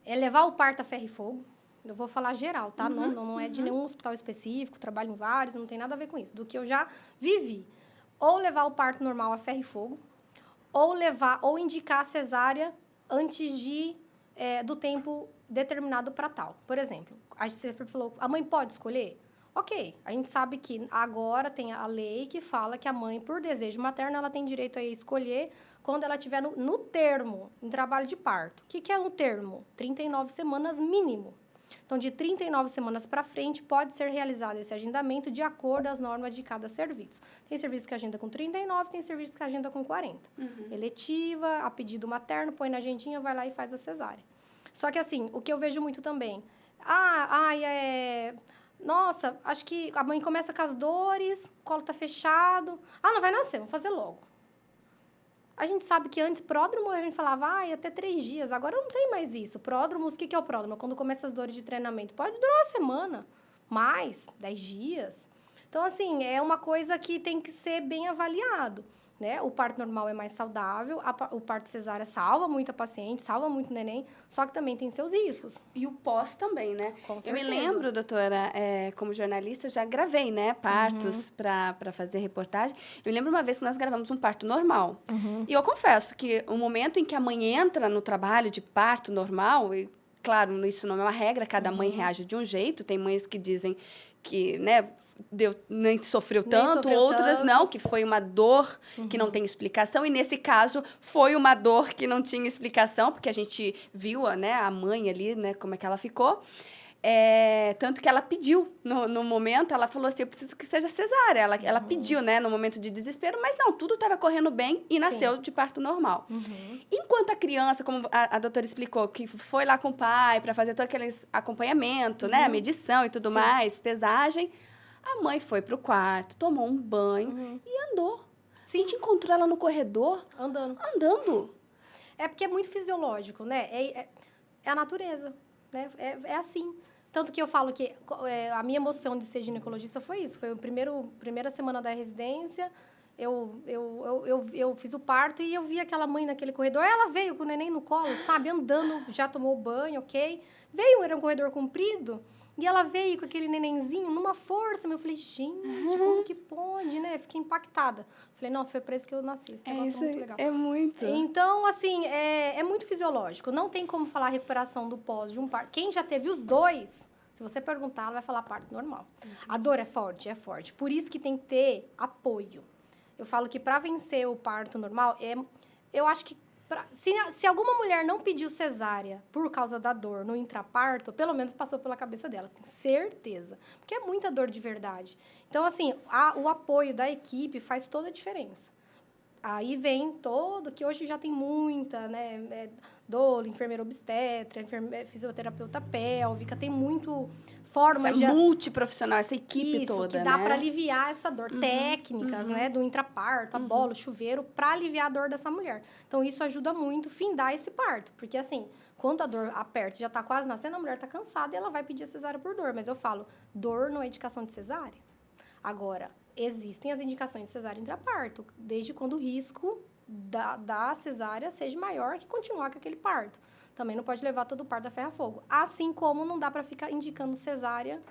É levar o parto a ferro e fogo. Eu vou falar geral, tá? Não é de nenhum hospital específico, trabalho em vários, não tem nada a ver com isso. Do que eu já vivi. Ou levar o parto normal a ferro e fogo, ou indicar a cesárea antes do tempo determinado para tal. Por exemplo, você falou, a mãe pode escolher? Ok, a gente sabe que agora tem a lei que fala que a mãe, por desejo materno, ela tem direito a escolher quando ela estiver no termo, em trabalho de parto. O que é no termo? 39 semanas mínimo. Então, de 39 semanas para frente, pode ser realizado esse agendamento de acordo às normas de cada serviço. Tem serviço que agenda com 39, tem serviço que agenda com 40. Eletiva, a pedido materno, põe na agendinha, vai lá e faz a cesárea. Só que, assim, o que eu vejo muito também... Nossa, acho que a mãe começa com as dores, o colo tá fechado. Ah, não vai nascer, vamos fazer logo. A gente sabe que antes, pródromo, a gente falava, até 3 dias. Agora não tem mais isso. Pródromos, o que é o pródromo? Quando começa as dores de treinamento. Pode durar uma semana, mais, 10 dias. Então, assim, é uma coisa que tem que ser bem avaliado, né? O parto normal é mais saudável, o parto cesárea salva muita paciente, salva muito neném, só que também tem seus riscos. E o pós também, né? Com Eu me certeza. lembro, doutora, como jornalista, já gravei, né, partos para fazer reportagem. Eu me lembro uma vez que nós gravamos um parto normal. E eu confesso que o momento em que a mãe entra no trabalho de parto normal, e claro, isso não é uma regra, cada mãe reage de um jeito. Tem mães que dizem que, né, nem sofreu tanto, outras não, que foi uma dor que não tem explicação. E nesse caso, foi uma dor que não tinha explicação, porque a gente viu, né, a mãe ali, né, como é que ela ficou. Tanto que ela pediu, no momento, ela falou assim, eu preciso que seja cesárea. Ela pediu, né, no momento de desespero, mas não, tudo estava correndo bem e nasceu de parto normal. Enquanto a criança, como a doutora explicou, que foi lá com o pai para fazer todo aquele acompanhamento, né, a medição e tudo mais, pesagem, a mãe foi pro quarto, tomou um banho e andou. A gente encontrou ela no corredor. Andando. É porque é muito fisiológico, né? É a natureza, né? É assim. Tanto que eu falo que a minha emoção de ser ginecologista foi isso. Foi a primeira semana da residência, eu fiz o parto e eu vi aquela mãe naquele corredor. Ela veio com o neném no colo, sabe? Andando, já tomou banho, ok? Era um corredor comprido. E ela veio com aquele nenenzinho numa força. Eu falei, gente, como que pode, né? Fiquei impactada. Falei, nossa, foi por isso que eu nasci. Esse negócio é muito legal. É muito. Então, assim, é muito fisiológico. Não tem como falar recuperação do pós de um parto. Quem já teve os dois, se você perguntar, ela vai falar parto normal. A dor é forte, é forte. Por isso que tem que ter apoio. Eu falo que para vencer o parto normal, eu acho que se alguma mulher não pediu cesárea por causa da dor no intraparto, pelo menos passou pela cabeça dela, com certeza. Porque é muita dor de verdade. Então, assim, o apoio da equipe faz toda a diferença. Aí vem que hoje já tem muita, né? Dolo, enfermeira obstetra, fisioterapeuta pélvica, tem muito formas de... multiprofissional, essa equipe toda, que dá para aliviar essa dor. Técnicas, né? Do intraparto, a bola, o chuveiro, para aliviar a dor dessa mulher. Então, isso ajuda muito a findar esse parto. Porque, assim, quando a dor aperta e já está quase nascendo, a mulher está cansada e ela vai pedir a cesárea por dor. Mas eu falo, dor não é indicação de cesárea. Agora, existem as indicações de cesárea intraparto, desde quando o risco da cesárea seja maior que continuar com aquele parto. Também não pode levar todo o parto a ferro a fogo. Assim como não dá para ficar indicando cesárea,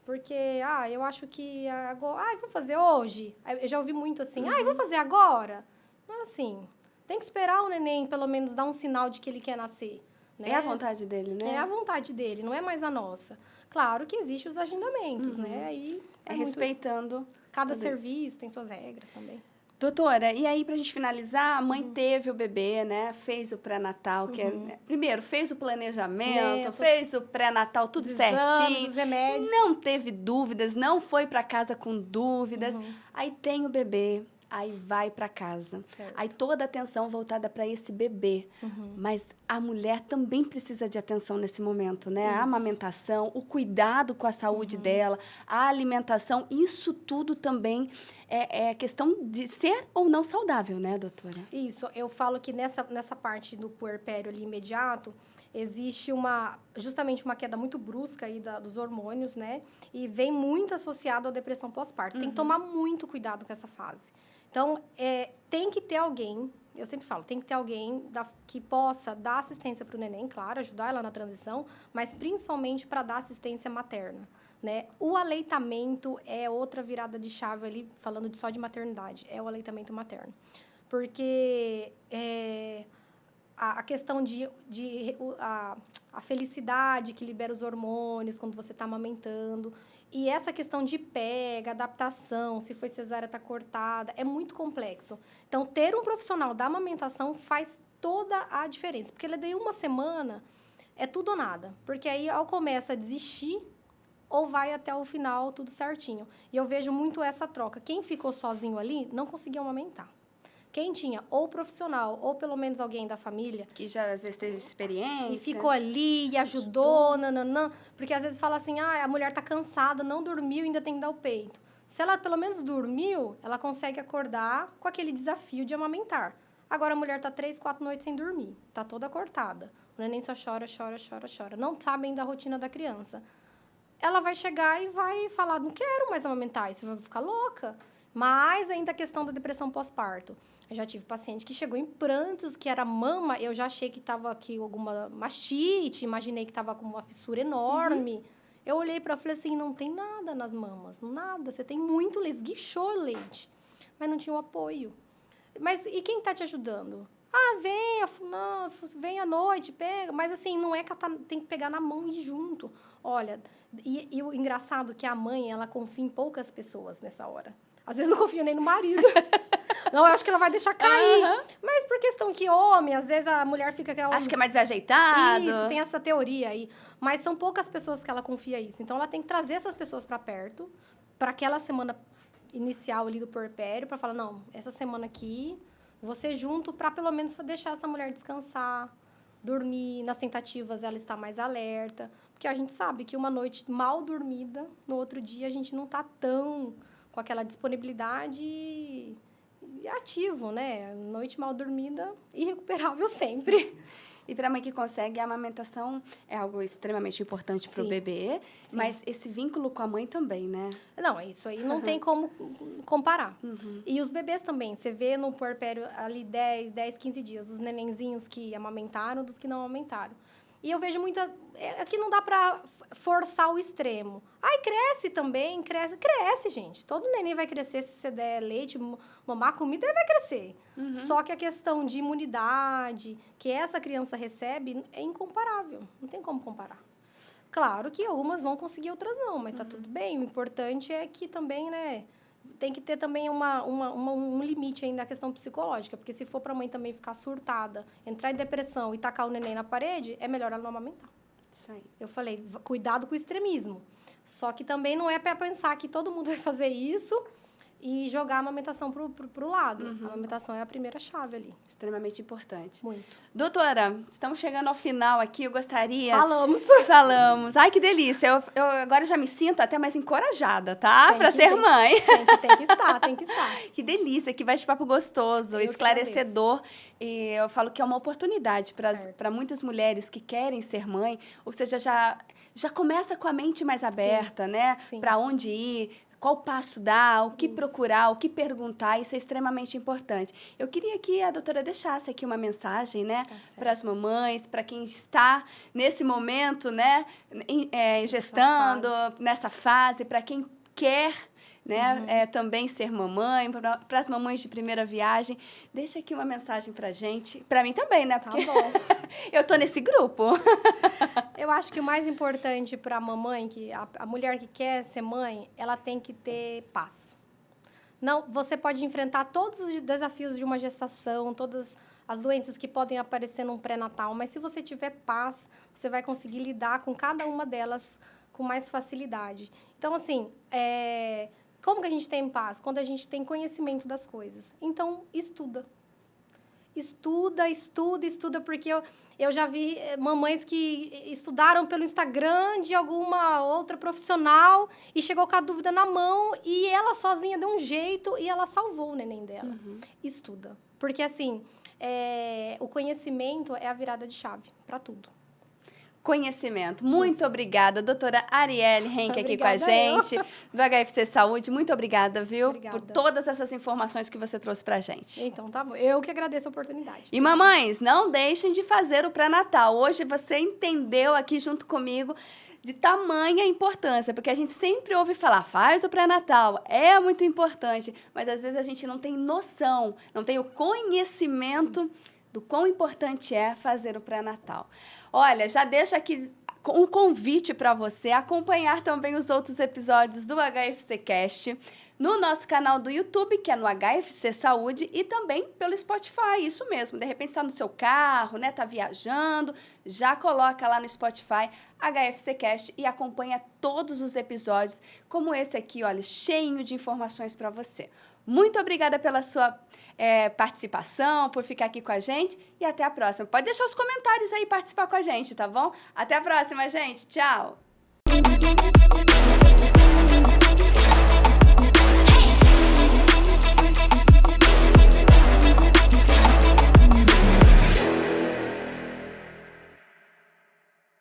porque, eu acho que agora... vou fazer hoje. Eu já ouvi muito assim, vou fazer agora. Não é assim. Tem que esperar o neném, pelo menos, dar um sinal de que ele quer nascer. Né? É a vontade dele, né? É a vontade dele, não é mais a nossa. Claro que existem os agendamentos, né? Aí respeitando... Cada serviço tem suas regras também. Doutora, e aí, pra gente finalizar, a mãe teve o bebê, né? Fez o pré-natal, que primeiro, fez o planejamento, fez o pré-natal, tudo certinho. Os remédios. Não teve dúvidas, não foi pra casa com dúvidas. Aí tem o bebê, aí vai pra casa. Certo. Aí toda a atenção voltada para esse bebê. Mas a mulher também precisa de atenção nesse momento, né? A amamentação, o cuidado com a saúde dela, a alimentação, isso tudo também é questão de ser ou não saudável, né, doutora? Isso, eu falo que nessa parte do puerpério ali imediato, existe justamente uma queda muito brusca aí dos hormônios, né? E vem muito associado à depressão pós-parto. Tem que tomar muito cuidado com essa fase. Então, tem que ter alguém, eu sempre falo, tem que ter alguém que possa dar assistência para o neném, claro, ajudar ela na transição, mas principalmente para dar assistência materna, né? O aleitamento é outra virada de chave ali, falando só de maternidade, é o aleitamento materno. Porque a questão a felicidade que libera os hormônios quando você está amamentando, e essa questão de pega, adaptação, se foi cesárea, está cortada, é muito complexo. Então, ter um profissional da amamentação faz toda a diferença. Porque daí uma semana é tudo ou nada. Porque aí, ou começa a desistir, ou vai até o final tudo certinho. E eu vejo muito essa troca. Quem ficou sozinho ali, não conseguiu amamentar. Quem tinha ou profissional ou pelo menos alguém da família Que já às vezes teve experiência. e ficou ali e ajudou, nananã, porque às vezes fala assim, a mulher tá cansada, não dormiu, ainda tem que dar o peito. Se ela pelo menos dormiu, ela consegue acordar com aquele desafio de amamentar. Agora a mulher tá 3, 4 noites sem dormir, tá toda cortada. O neném só chora, chora, chora, chora. Não sabem da rotina da criança. Ela vai chegar e vai falar, não quero mais amamentar, isso vai ficar louca. Mas ainda a questão da depressão pós-parto. Eu já tive paciente que chegou em prantos, que era mama, eu já achei que estava aqui alguma mastite, imaginei que estava com uma fissura enorme. Eu olhei para ela e falei assim, não tem nada nas mamas, nada, você tem muito leite, esguichou leite. Mas não tinha o apoio. Mas e quem está te ajudando? Vem à noite, pega. Mas assim, não é que ela tem que pegar na mão e ir junto. Olha, e o engraçado é que a mãe, ela confia em poucas pessoas nessa hora. Às vezes não confia nem no marido. Não, eu acho que ela vai deixar cair. Mas por questão que homem, às vezes a mulher fica... Acho que é mais desajeitado. Isso, tem essa teoria aí. Mas são poucas pessoas que ela confia isso. Então, ela tem que trazer essas pessoas para perto, para aquela semana inicial ali do puerpério, para falar, não, essa semana aqui, você junto, para pelo menos deixar essa mulher descansar, dormir. Nas tentativas, ela está mais alerta. Porque a gente sabe que uma noite mal dormida, no outro dia, a gente não está tão com aquela disponibilidade ativo, né? Noite mal dormida, irrecuperável sempre. E para a mãe que consegue, a amamentação é algo extremamente importante para o bebê, mas esse vínculo com a mãe também, né? Não, isso aí não tem como comparar. E os bebês também, você vê no puerpério ali 10, 15 dias, os nenenzinhos que amamentaram dos que não amamentaram. E eu vejo muita... Aqui não dá para forçar o extremo. Ai, cresce também, cresce, gente. Todo neném vai crescer se você der leite, mamar comida, ele vai crescer. Só que a questão de imunidade que essa criança recebe é incomparável. Não tem como comparar. Claro que algumas vão conseguir, outras não, mas tá tudo bem. O importante é que também, né... Tem que ter também um limite aí na questão psicológica, porque se for para a mãe também ficar surtada, entrar em depressão e tacar o neném na parede, é melhor ela não amamentar. Isso aí. Eu falei, cuidado com o extremismo. Só que também não é para pensar que todo mundo vai fazer isso e jogar a amamentação pro lado. A amamentação é a primeira chave ali. Extremamente importante. Muito. Doutora, estamos chegando ao final aqui, eu gostaria... Falamos. Ai, que delícia. Eu agora já me sinto até mais encorajada, tá? Para ser mãe. Tem que estar. Que delícia, que bate-papo gostoso, esclarecedor. E eu falo que é uma oportunidade para muitas mulheres que querem ser mãe, ou seja, já começa com a mente mais aberta, né? Para onde ir, qual passo dar, o que procurar, o que perguntar, isso é extremamente importante. Eu queria que a doutora deixasse aqui uma mensagem, né, para as mamães, para quem está nesse momento, né, gestando, nessa fase, para quem quer, né, também ser mamãe, para as mamães de primeira viagem. Deixa aqui uma mensagem para a gente, para mim também, né, porque eu tô nesse grupo. Eu acho que o mais importante para a mamãe, que a mulher que quer ser mãe, ela tem que ter paz. Não, você pode enfrentar todos os desafios de uma gestação, todas as doenças que podem aparecer num pré-natal, mas se você tiver paz, você vai conseguir lidar com cada uma delas com mais facilidade. Então, assim, como que a gente tem paz? Quando a gente tem conhecimento das coisas. Então, estuda. Estuda, porque eu já vi mamães que estudaram pelo Instagram de alguma outra profissional e chegou com a dúvida na mão e ela sozinha deu um jeito e ela salvou o neném dela. Estuda. Porque, assim, o conhecimento é a virada de chave para tudo. Conhecimento. Muito obrigada, doutora Arielle Henke aqui com a gente, do HFC Saúde. Muito obrigada, viu? Por todas essas informações que você trouxe pra gente. Então, tá bom. Eu que agradeço a oportunidade. E mamães, não deixem de fazer o pré-natal. Hoje você entendeu aqui junto comigo de tamanha importância, porque a gente sempre ouve falar, faz o pré-natal, é muito importante, mas às vezes a gente não tem noção, não tem o conhecimento do quão importante é fazer o pré-natal. Olha, já deixo aqui um convite para você acompanhar também os outros episódios do HFC Cast no nosso canal do YouTube, que é no HFC Saúde, e também pelo Spotify, isso mesmo. De repente está no seu carro, né, tá viajando, já coloca lá no Spotify HFC Cast e acompanha todos os episódios, como esse aqui, olha, cheinho de informações para você. Muito obrigada pela sua participação, por ficar aqui com a gente e até a próxima. Pode deixar os comentários aí e participar com a gente, tá bom? Até a próxima, gente. Tchau!